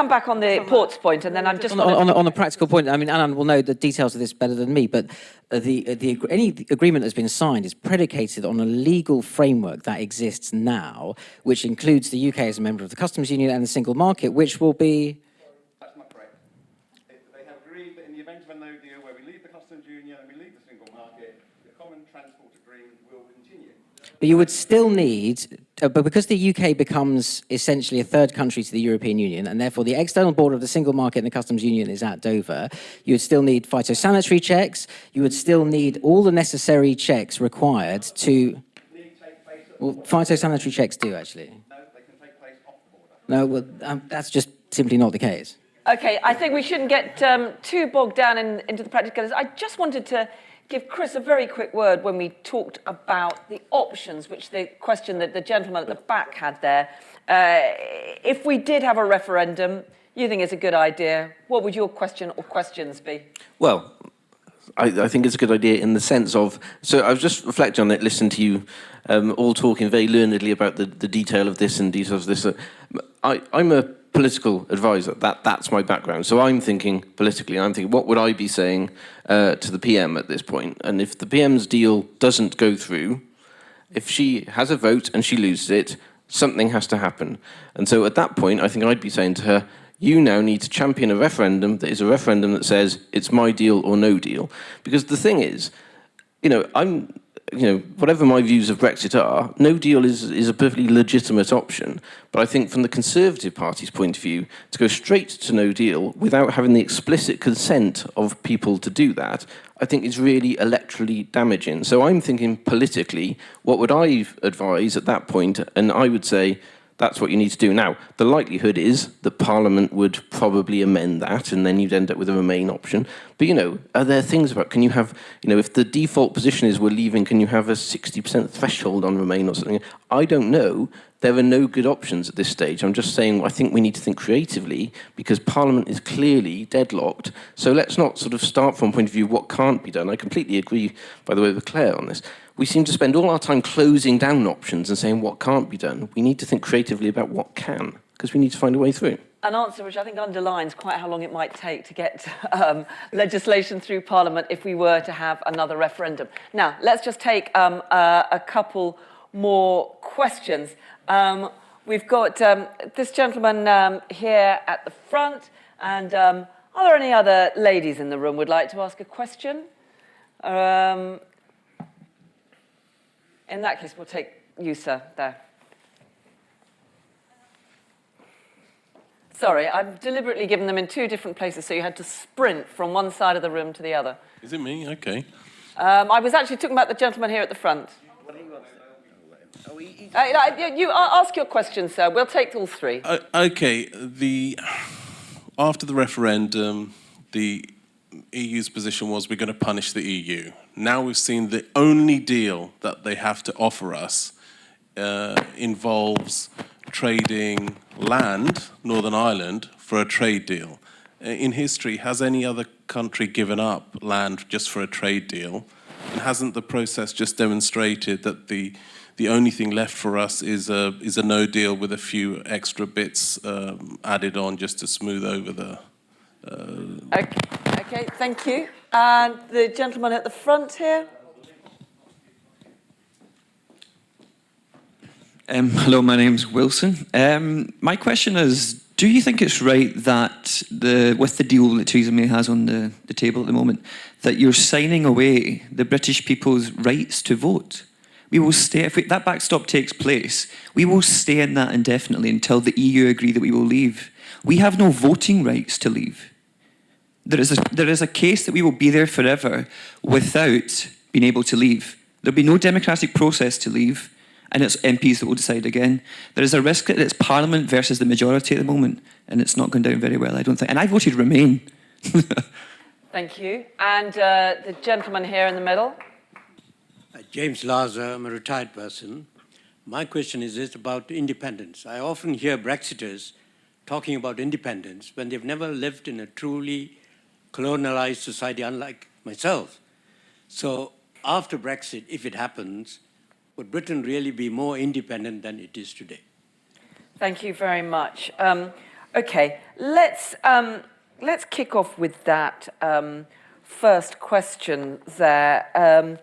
back on the ports point, and then I'm just...
On the practical point, I mean, Anand will know the details of this better than me, but any agreement that's been signed is predicated on a legal framework that exists now, which includes the UK as a member of the customs union and the single market, which will be...
That's not correct. They have agreed that in the event of a no deal where we leave the customs union and we leave the single market, the common transport agreement will continue.
But you would still need, but because the UK becomes essentially a third country to the European Union, and therefore the external border of the single market and the customs union is at Dover, you would still need phytosanitary checks, you would still need all the necessary checks required to... Well, phytosanitary checks do, actually.
No, they can take place off the border.
No, well, that's just simply not the case.
OK, I think we shouldn't get too bogged down into the practicalities. I just wanted to give Chris a very quick word when we talked about the options, which the question that the gentleman at the back had there. If we did have a referendum, you think it's a good idea, what would your question or questions be?
Well, I think it's a good idea in the sense of, so I was just reflecting on it, listening to you all talking very learnedly about the detail of this and details of this. I'm a political advisor, that's my background. So I'm thinking politically, I'm thinking, what would I be saying to the PM at this point? And if the PM's deal doesn't go through, if she has a vote and she loses it, something has to happen. And so at that point, I think I'd be saying to her, you now need to champion a referendum that is a referendum that says it's my deal or no deal. Because the thing is, whatever my views of Brexit are, no deal is a perfectly legitimate option. But I think from the Conservative Party's point of view, to go straight to no deal without having the explicit consent of people to do that, I think is really electorally damaging. So I'm thinking politically, what would I advise at that point? And I would say, that's what you need to do. Now, the likelihood is that Parliament would probably amend that, and then you'd end up with a Remain option. But, are there things about, can you have, if the default position is we're leaving, can you have a 60% threshold on Remain or something? I don't know. There are no good options at this stage. I'm just saying I think we need to think creatively because Parliament is clearly deadlocked. So let's not sort of start from a point of view what can't be done. I completely agree, by the way, with Claire on this. We seem to spend all our time closing down options and saying what can't be done. We need to think creatively about what can, because we need to find a way through.
An answer which I think underlines quite how long it might take to get legislation through Parliament if we were to have another referendum. Now, let's just take a couple more questions. We've got this gentleman here at the front, and are there any other ladies in the room who would like to ask a question? In that case, we'll take you, sir, there. Sorry, I've deliberately given them in two different places, so you had to sprint from one side of the room to the other.
Is it me? Okay.
I was actually talking about the gentleman here at the front. You ask your question, sir. We'll take all three.
Okay. After the referendum, the EU's position was we're going to punish the EU. Now we've seen the only deal that they have to offer us involves trading land, Northern Ireland, for a trade deal. In history, has any other country given up land just for a trade deal? And hasn't the process just demonstrated that the only thing left for us is a no deal with a few extra bits added on just to smooth over the...
Okay, thank you. And the gentleman at the front here.
Hello, my name's Wilson. My question is, do you think it's right that with the deal that Theresa May has on the table at the moment, that you're signing away the British people's rights to vote? We will stay, if that backstop takes place, we will stay in that indefinitely until the EU agree that we will leave. We have no voting rights to leave. There is a case that we will be there forever without being able to leave. There'll be no democratic process to leave, and it's MPs that will decide again. There is a risk that it's Parliament versus the majority at the moment, and it's not going down very well, I don't think. And I voted Remain.
Thank you. And the gentleman here in the middle.
James Laza, I'm a retired person. My question is about independence. I often hear Brexiters talking about independence when they've never lived in a truly colonialized society, unlike myself. So after Brexit, if it happens, would Britain really be more independent than it is today?
Thank you very much. Okay, let's kick off with that first question there.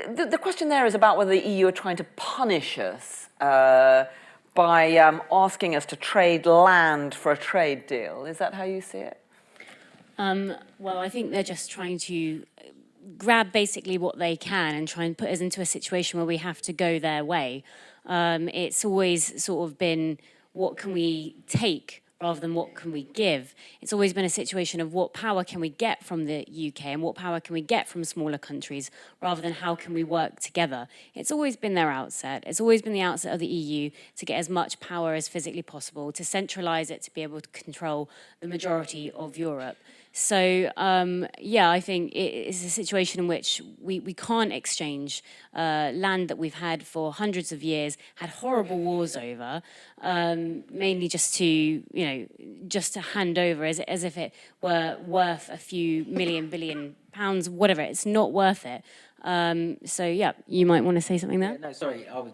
The question there is about whether the EU are trying to punish us by asking us to trade land for a trade deal. Is that how you see it?
Well, I think they're just trying to grab basically what they can and try and put us into a situation where we have to go their way. It's always sort of been, what can we take rather than what can we give? It's always been a situation of what power can we get from the UK and what power can we get from smaller countries rather than how can we work together. It's always been their outset. It's always been the outset of the EU to get as much power as physically possible, to centralise it, to be able to control the majority of Europe. So, yeah, I think it's a situation in which we can't exchange land that we've had for hundreds of years, had horrible wars over, mainly just to hand over as if it were worth a few billion pounds, whatever. It's not worth it. So, yeah, you might want to say something there.
No, sorry, I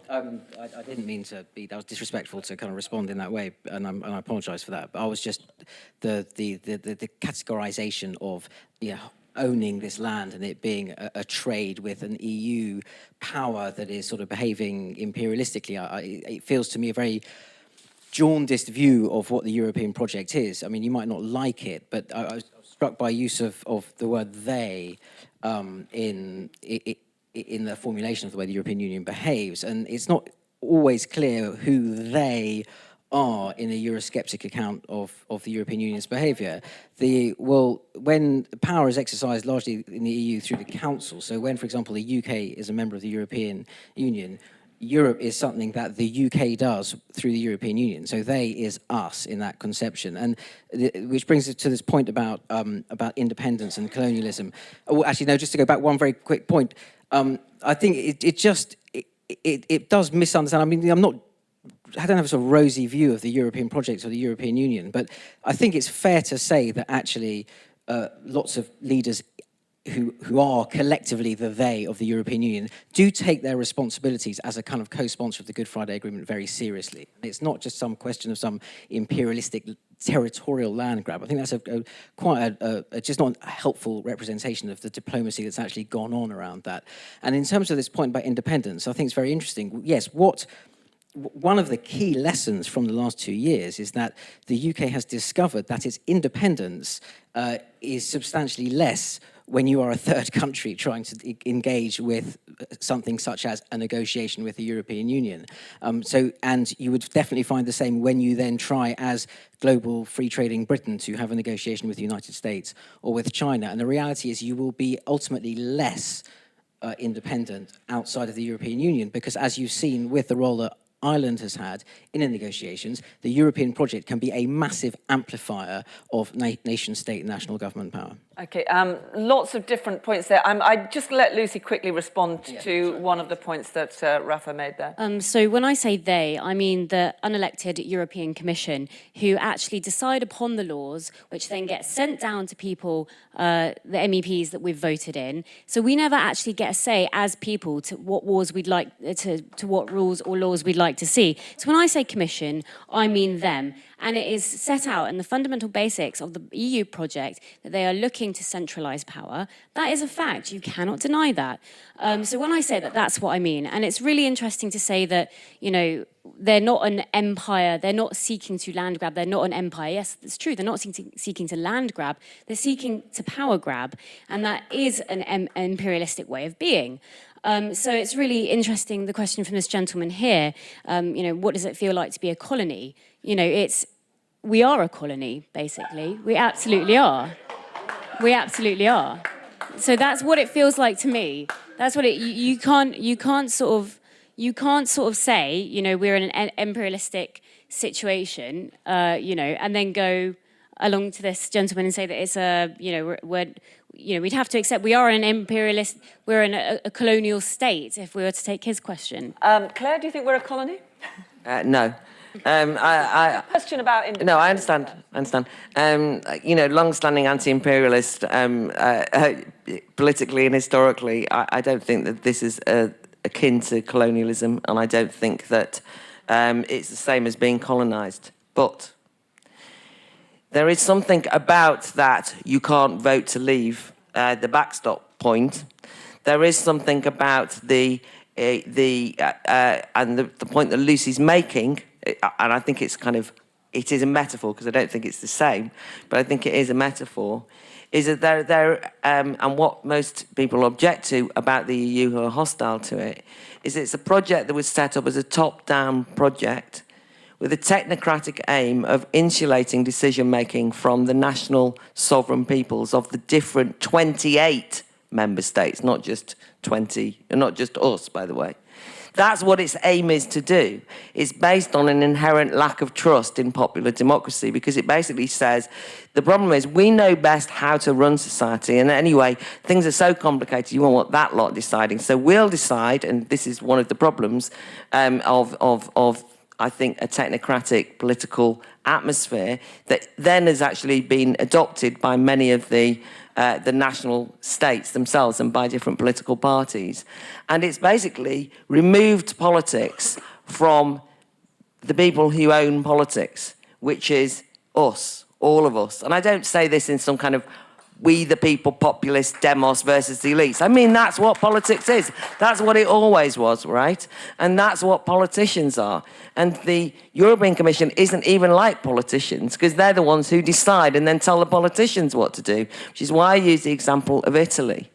didn't mean to be. That was disrespectful to kind of respond in that way, and I apologise for that. But I was just the categorisation of owning this land and it being a trade with an EU power that is sort of behaving imperialistically. It feels to me a very jaundiced view of what the European project is. I mean, you might not like it, but I was struck by use of the word "they" in the formulation of the way the European Union behaves, and it's not always clear who they are in a Eurosceptic account of the European Union's behaviour. When power is exercised largely in the EU through the Council, so when, for example, the UK is a member of the European Union, Europe is something that the UK does through the European Union. So they is us in that conception, and which brings us to this point about independence and colonialism. Oh, actually, no. Just to go back one very quick point. I think it does misunderstand. I mean, I don't have a sort of rosy view of the European project or the European Union, but I think it's fair to say that actually lots of leaders who are collectively the they of the European Union do take their responsibilities as a kind of co-sponsor of the Good Friday Agreement very seriously. It's not just some question of some imperialistic territorial land grab. I think that's quite just not a helpful representation of the diplomacy that's actually gone on around that. And in terms of this point about independence, I think it's very interesting. Yes, one of the key lessons from the last 2 years is that the UK has discovered that its independence is substantially less when you are a third country trying to engage with something such as a negotiation with the European Union. And you would definitely find the same when you then try as global free trading Britain to have a negotiation with the United States or with China. And the reality is you will be ultimately less independent outside of the European Union, because as you've seen with the role that Ireland has had in the negotiations, the European project can be a massive amplifier of nation state and national government power.
Okay, lots of different points there. I just let Lucy quickly respond to one of the points that Rafa made there.
So when I say they, I mean the unelected European Commission, who actually decide upon the laws, which then get sent down to people, the MEPs that we've voted in. So we never actually get a say as people to what wars we'd like, to what rules or laws we'd like to see. So when I say Commission, I mean them. And it is set out in the fundamental basics of the EU project that they are looking to centralise power. That is a fact. You cannot deny that. So when I say that, that's what I mean. And it's really interesting to say that, they're not an empire. They're not seeking to land grab. They're not an empire. Yes, it's true. They're not seeking to land grab. They're seeking to power grab. And that is an imperialistic way of being. So it's really interesting, the question from this gentleman here, what does it feel like to be a colony? We are a colony, basically. We absolutely are. We absolutely are. So that's what it feels like to me. That's what you can't sort of say, we're in an imperialistic situation, and then go along to this gentleman and say that it's we'd have to accept we are we're in a colonial state if we were to take his question.
Claire, do you think we're a colony?
No.
Question about independence.
No, I understand. Long-standing anti-imperialist, politically and historically, I don't think that this is akin to colonialism, and I don't think that it's the same as being colonised. But there is something about that you can't vote to leave, the backstop point. There is something about the point that Lucy's making, and I think it is a metaphor, because I don't think it's the same, but I think it is a metaphor, is that and what most people object to about the EU who are hostile to it, is it's a project that was set up as a top-down project with a technocratic aim of insulating decision-making from the national sovereign peoples of the different 28 member states, not just 20, and not just us, by the way. That's what its aim is to do. It's based on an inherent lack of trust in popular democracy, because it basically says the problem is we know best how to run society, and anyway, things are so complicated, you won't want that lot deciding. So we'll decide, and this is one of the problems of I think, a technocratic political atmosphere that then has actually been adopted by many of the national states themselves and by different political parties. And it's basically removed politics from the people who own politics, which is us, all of us. And I don't say this in some kind of we the people, populist demos versus the elites. I mean, that's what politics is. That's what it always was, right? And that's what politicians are. And the European Commission isn't even like politicians, because they're the ones who decide and then tell the politicians what to do, which is why I use the example of Italy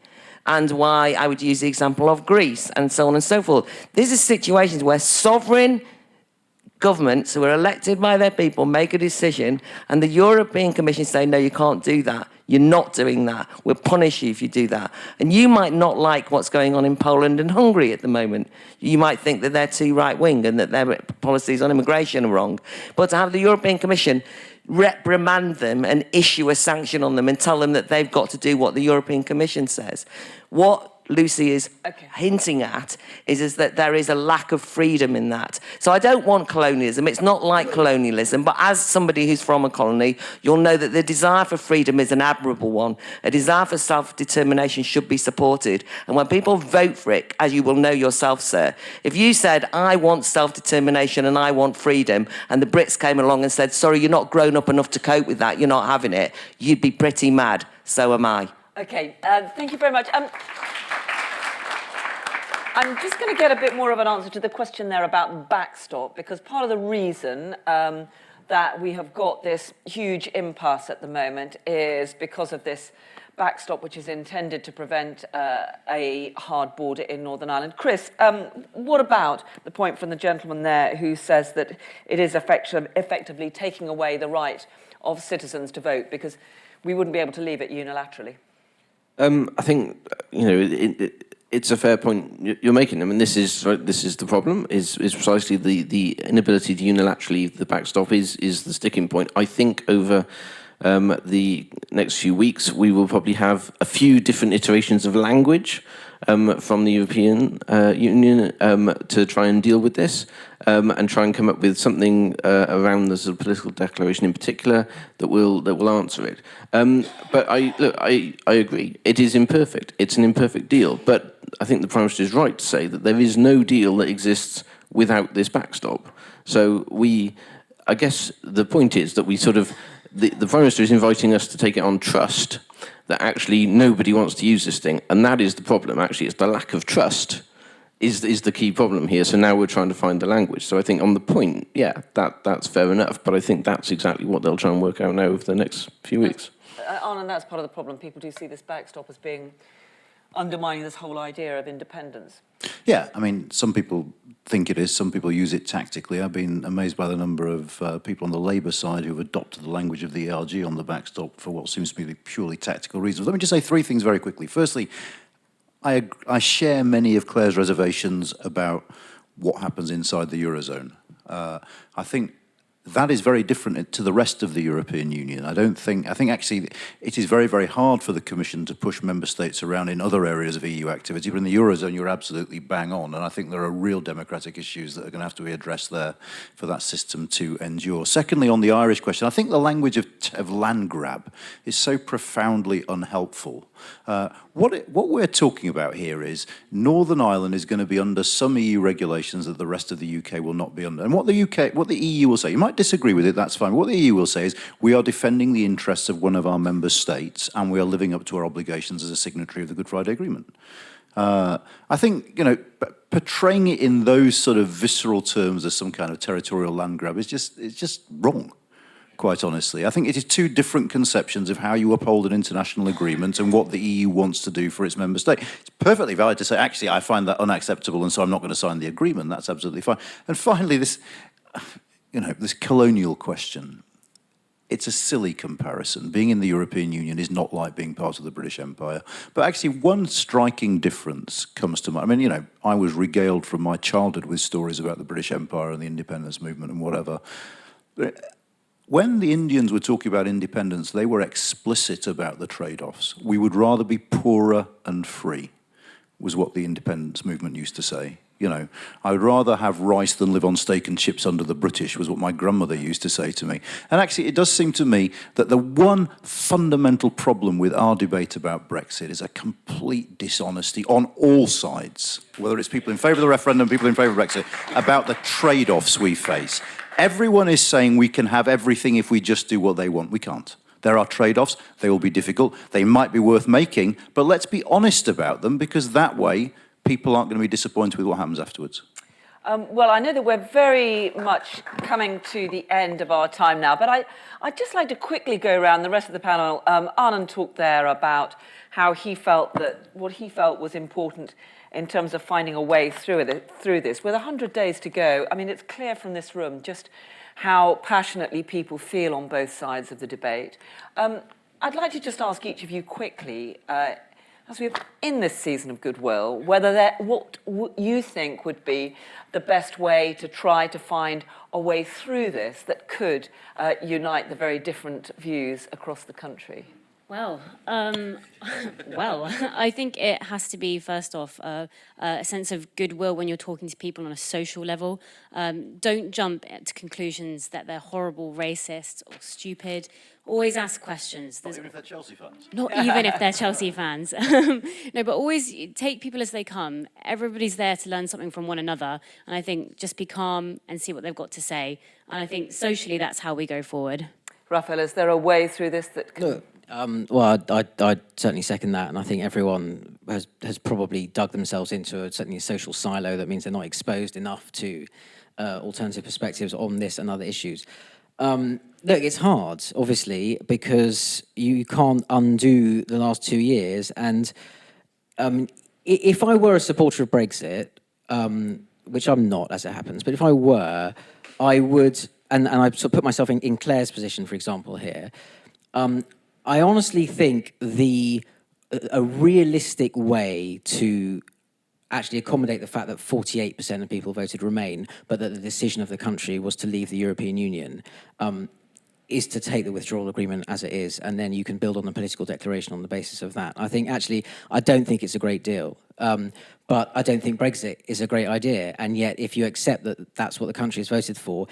and why I would use the example of Greece and so on and so forth. These are situations where sovereign governments who are elected by their people make a decision and the European Commission say, no, you can't do that. You're not doing that. We'll punish you if you do that. And you might not like what's going on in Poland and Hungary at the moment. You might think that they're too right-wing and that their policies on immigration are wrong. But to have the European Commission reprimand them and issue a sanction on them and tell them that they've got to do what the European Commission says. What Lucy is hinting at is that there is a lack of freedom in that. So I don't want colonialism. It's not like colonialism, but as somebody who's from a colony, you'll know that the desire for freedom is an admirable one. A desire for self-determination should be supported. And when people vote for it, as you will know yourself, sir, if you said, I want self-determination and I want freedom, and the Brits came along and said, sorry, you're not grown up enough to cope with that, you're not having it, you'd be pretty mad. So am I.
Okay, thank you very much. I'm just going to get a bit more of an answer to the question there about backstop, because part of the reason that we have got this huge impasse at the moment is because of this backstop, which is intended to prevent a hard border in Northern Ireland. Chris, what about the point from the gentleman there who says that it is effectively taking away the right of citizens to vote, because we wouldn't be able to leave it unilaterally?
I think, it's a fair point you're making. I mean, this is the problem. Is precisely the inability to unilaterally leave the backstop is the sticking point. I think over the next few weeks we will probably have a few different iterations of language from the European Union to try and deal with this and try and come up with something around the sort of political declaration in particular that will answer it. But I agree. It is imperfect. It's an imperfect deal. But I think the Prime Minister is right to say that there is no deal that exists without this backstop. So I guess the point is that we sort of, the Prime Minister is inviting us to take it on trust that actually nobody wants to use this thing. And that is the problem, actually. It's the lack of trust is the key problem here. So now we're trying to find the language. So I think on the point, yeah, that's fair enough. But I think that's exactly what they'll try and work out now over the next few weeks.
Anand, that's part of the problem. People do see this backstop as being undermining this whole idea of independence.
Yeah, I mean, some people think it is, some people use it tactically. I've been amazed by the number of people on the Labour side who've adopted the language of the ERG on the backstop for what seems to be purely tactical reasons. Let me just say three things very quickly. Firstly, I share many of Claire's reservations about what happens inside the Eurozone. I think that is very different to the rest of the European Union. I think actually it is very, very hard for the Commission to push member states around in other areas of EU activity, but in the Eurozone you're absolutely bang on, and I think there are real democratic issues that are going to have to be addressed there for that system to endure. Secondly, on the Irish question, I think the language of land grab is so profoundly unhelpful. What we're talking about here is Northern Ireland is going to be under some EU regulations that the rest of the UK will not be under. And what the EU will say, you might disagree with it, that's fine. What the EU will say is we are defending the interests of one of our member states and we are living up to our obligations as a signatory of the Good Friday Agreement. I think, portraying it in those sort of visceral terms as some kind of territorial land grab is just wrong. Quite honestly. I think it is two different conceptions of how you uphold an international agreement and what the EU wants to do for its member state. It's perfectly valid to say, actually, I find that unacceptable and so I'm not going to sign the agreement. That's absolutely fine. And finally, this colonial question. it's a silly comparison. Being in the European Union is not like being part of the British Empire. But actually, one striking difference comes to mind. I mean, you know, I was regaled from my childhood with stories about the British Empire and the independence movement and whatever. When the Indians were talking about independence, they were explicit about the trade-offs. We would rather be poorer and free, was what the independence movement used to say. You know, I would rather have rice than live on steak and chips under the British, was what my grandmother used to say to me. And actually, it does seem to me that the one fundamental problem with our debate about Brexit is a complete dishonesty on all sides, whether it's people in favour of the referendum, people in favour of Brexit, about the trade-offs we face. Everyone is saying we can have everything if we just do what they want. We can't. There are trade-offs. They will be difficult. They might be worth making, but let's be honest about them, because that way people aren't going to be disappointed with what happens afterwards.
Well, I know that we're very much coming to the end of our time now, but I'd just like to quickly go around the rest of the panel. Anand talked there about how he felt that what he felt was important in terms of finding a way through this. With 100 days to go, I mean, it's clear from this room just how passionately people feel on both sides of the debate. I'd like to just ask each of you quickly, as we're in this season of goodwill, whether what you think would be the best way to try to find a way through this that could unite the very different views across the country.
Well, I think it has to be, first off, a sense of goodwill when you're talking to people on a social level. Don't jump to conclusions that they're horrible, racist, or stupid. Always ask questions.
Not even if they're Chelsea fans.
Not even if they're Chelsea fans. No, but always take people as they come. Everybody's there to learn something from one another. And I think just be calm and see what they've got to say. And I think socially, that's how we go forward.
Rafael, is there a way through this that can...
Look, well, I'd certainly second that, and I think everyone has probably dug themselves into certainly a social silo that means they're not exposed enough to alternative perspectives on this and other issues. Look, it's hard, obviously, because you can't undo the last 2 years, and if I were a supporter of Brexit, which I'm not, as it happens, but if I were, I would, and I sort of put myself in Claire's position, for example, here, I honestly think a realistic way to actually accommodate the fact that 48% of people voted Remain, but that the decision of the country was to leave the European Union, is to take the withdrawal agreement as it is, and then you can build on the political declaration on the basis of that. I think, actually, I don't think it's a great deal, but I don't think Brexit is a great idea, and yet if you accept that that's what the country has voted for,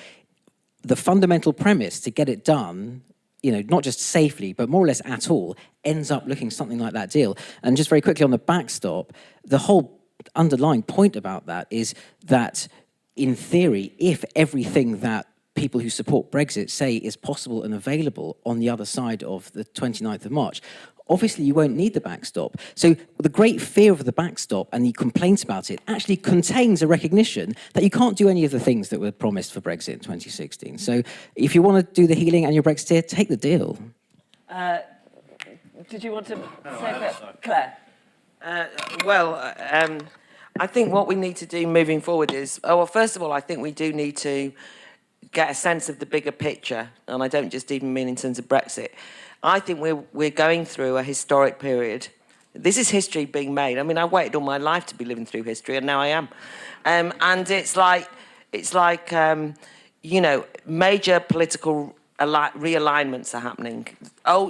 the fundamental premise to get it done, you know, not just safely, but more or less at all, ends up looking something like that deal. And just very quickly on the backstop, the whole underlying point about that is that, in theory, if everything that people who support Brexit say is possible and available on the other side of the 29th of March, obviously you won't need the backstop. So the great fear of the backstop and the complaints about it actually contains a recognition that you can't do any of the things that were promised for Brexit in 2016. So if you want to do the healing and you're Brexiteer, take the deal.
Did you want to say that, Claire?
I think what we need to do moving forward is, well, first of all, I think we do need to get a sense of the bigger picture, and I don't just even mean in terms of Brexit. I think we're going through a historic period. This is history being made. I mean, I waited all my life to be living through history, and now I am. And it's like you know, major political realignments are happening.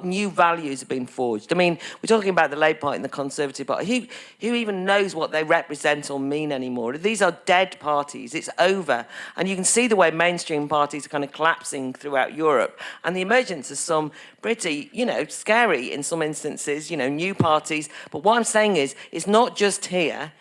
New values have been forged. I mean, we're talking about the Labour Party and the Conservative Party. Who even knows what they represent or mean anymore? These are dead parties. It's over. And you can see the way mainstream parties are kind of collapsing throughout Europe. And the emergence of some pretty, you know, scary in some instances, you know, new parties. But what I'm saying is, it's not just here.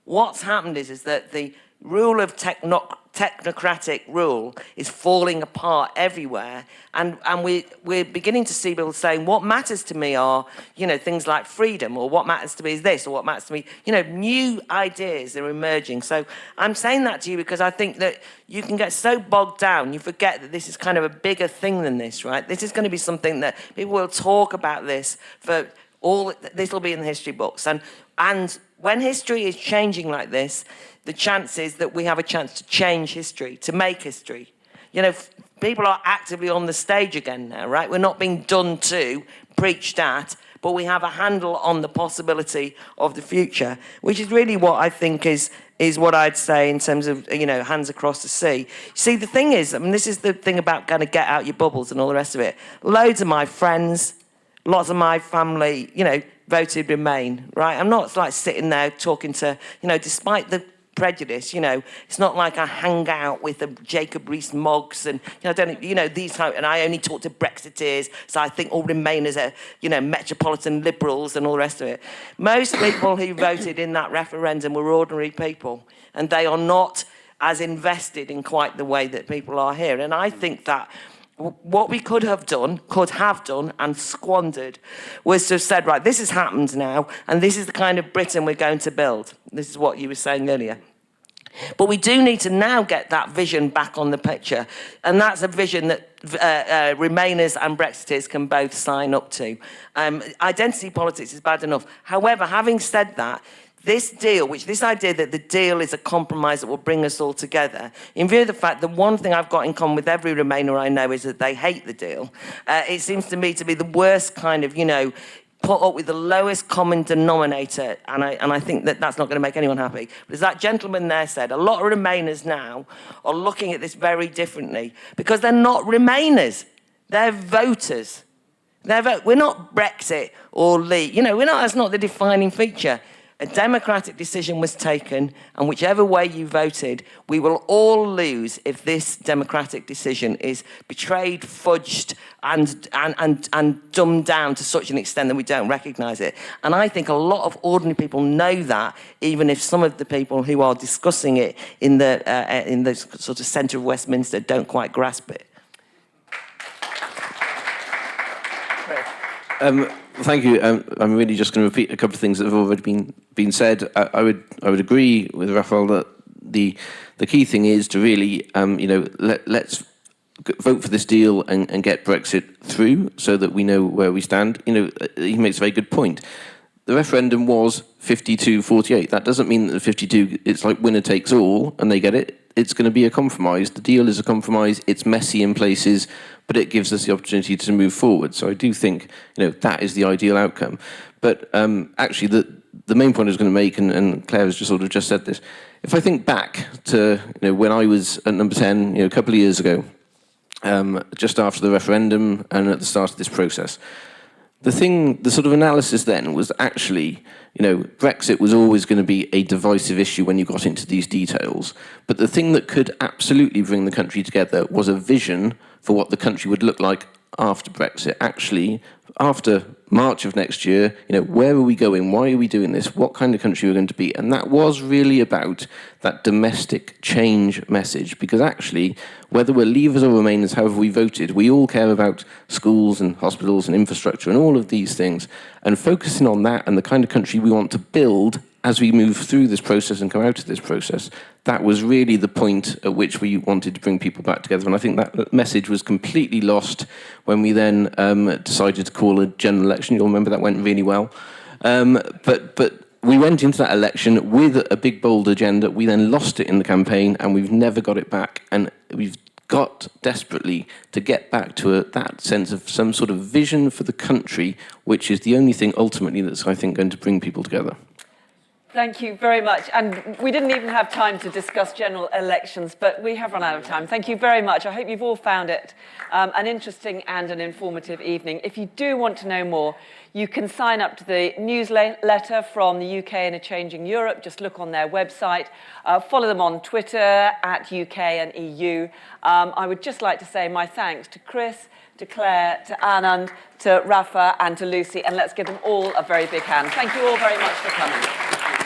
What's happened is that the rule of technocratic rule is falling apart everywhere, and we're beginning to see people saying, what matters to me are, you know, things like freedom, or what matters to me is this, or what matters to me, you know, new ideas are emerging. So I'm saying that to you because I think that you can get so bogged down, you forget that this is kind of a bigger thing than this, right? This is going to be something that people will talk about this for this will be in the history books, and when history is changing like this, the chance is that we have a chance to change history, to make history. You know, People are actively on the stage again now, right? We're not being done to, preached at, but we have a handle on the possibility of the future, which is really what I think is what I'd say in terms of, you know, hands across the sea. See, the thing is, I mean, this is the thing about kind of get out your bubbles and all the rest of it. Loads of my friends, lots of my family, you know, voted Remain, right? I'm not like sitting there talking to, you know, despite the prejudice, you know, it's not like I hang out with the Jacob Rees-Moggs and, you know, these type, and I only talk to Brexiteers, so I think all Remainers are, you know, metropolitan liberals and all the rest of it. Most people who voted in that referendum were ordinary people, and they are not as invested in quite the way that people are here. And I think that what we could have done and squandered was to have said, right, this has happened now, and this is the kind of Britain we're going to build. This is what you were saying earlier. But we do need to now get that vision back on the picture, and that's a vision that Remainers and Brexiteers can both sign up to. Identity politics is bad enough. However, having said that, this idea that the deal is a compromise that will bring us all together, in view of the fact that one thing I've got in common with every Remainer I know is that they hate the deal, it seems to me to be the worst kind of, you know, put up with the lowest common denominator, and I think that that's not going to make anyone happy. But as that gentleman there said, a lot of Remainers now are looking at this very differently because they're not Remainers, they're voters. We're not Brexit or Leave. You know, that's not the defining feature. A democratic decision was taken, and whichever way you voted, we will all lose if this democratic decision is betrayed, fudged, and dumbed down to such an extent that we don't recognise it. And I think a lot of ordinary people know that, even if some of the people who are discussing it in the sort of centre of Westminster don't quite grasp it.
Thank you. I'm really just going to repeat a couple of things that have already been said. I would agree with Rafael that the key thing is to really, let's vote for this deal and get Brexit through so that we know where we stand. You know, he makes a very good point. The referendum was 52-48. That doesn't mean that the 52, it's like winner takes all and they get it. It's going to be a compromise. The deal is a compromise. It's messy in places, but it gives us the opportunity to move forward. So I do think, that is the ideal outcome. But actually, the main point I was going to make, and Claire has just said this, if I think back to when I was at number 10, a couple of years ago, just after the referendum and at the start of this process, the sort of analysis then was actually, Brexit was always going to be a divisive issue when you got into these details. But the thing that could absolutely bring the country together was a vision for what the country would look like after Brexit. Actually, after March of next year, where are we going? Why are we doing this? What kind of country are we going to be? And that was really about that domestic change message, because actually, whether we're Leavers or Remainers, however we voted, we all care about schools and hospitals and infrastructure and all of these things. And focusing on that and the kind of country we want to build as we move through this process and come out of this process, that was really the point at which we wanted to bring people back together. And I think that message was completely lost when we then decided to call a general election. You'll remember that went really well. But we went into that election with a big, bold agenda. We then lost it in the campaign, and we've never got it back. And we've got desperately to get back to that sense of some sort of vision for the country, which is the only thing ultimately that's, I think, going to bring people together.
Thank you very much. And we didn't even have time to discuss general elections, but we have run out of time. Thank you very much. I hope you've all found it an interesting and an informative evening. If you do want to know more, you can sign up to the newsletter from the UK in a Changing Europe. Just look on their website. Follow them on Twitter @UK and EU. I would just like to say my thanks to Chris, to Claire, to Anand, to Rafa and to Lucy, and let's give them all a very big hand. Thank you all very much for coming.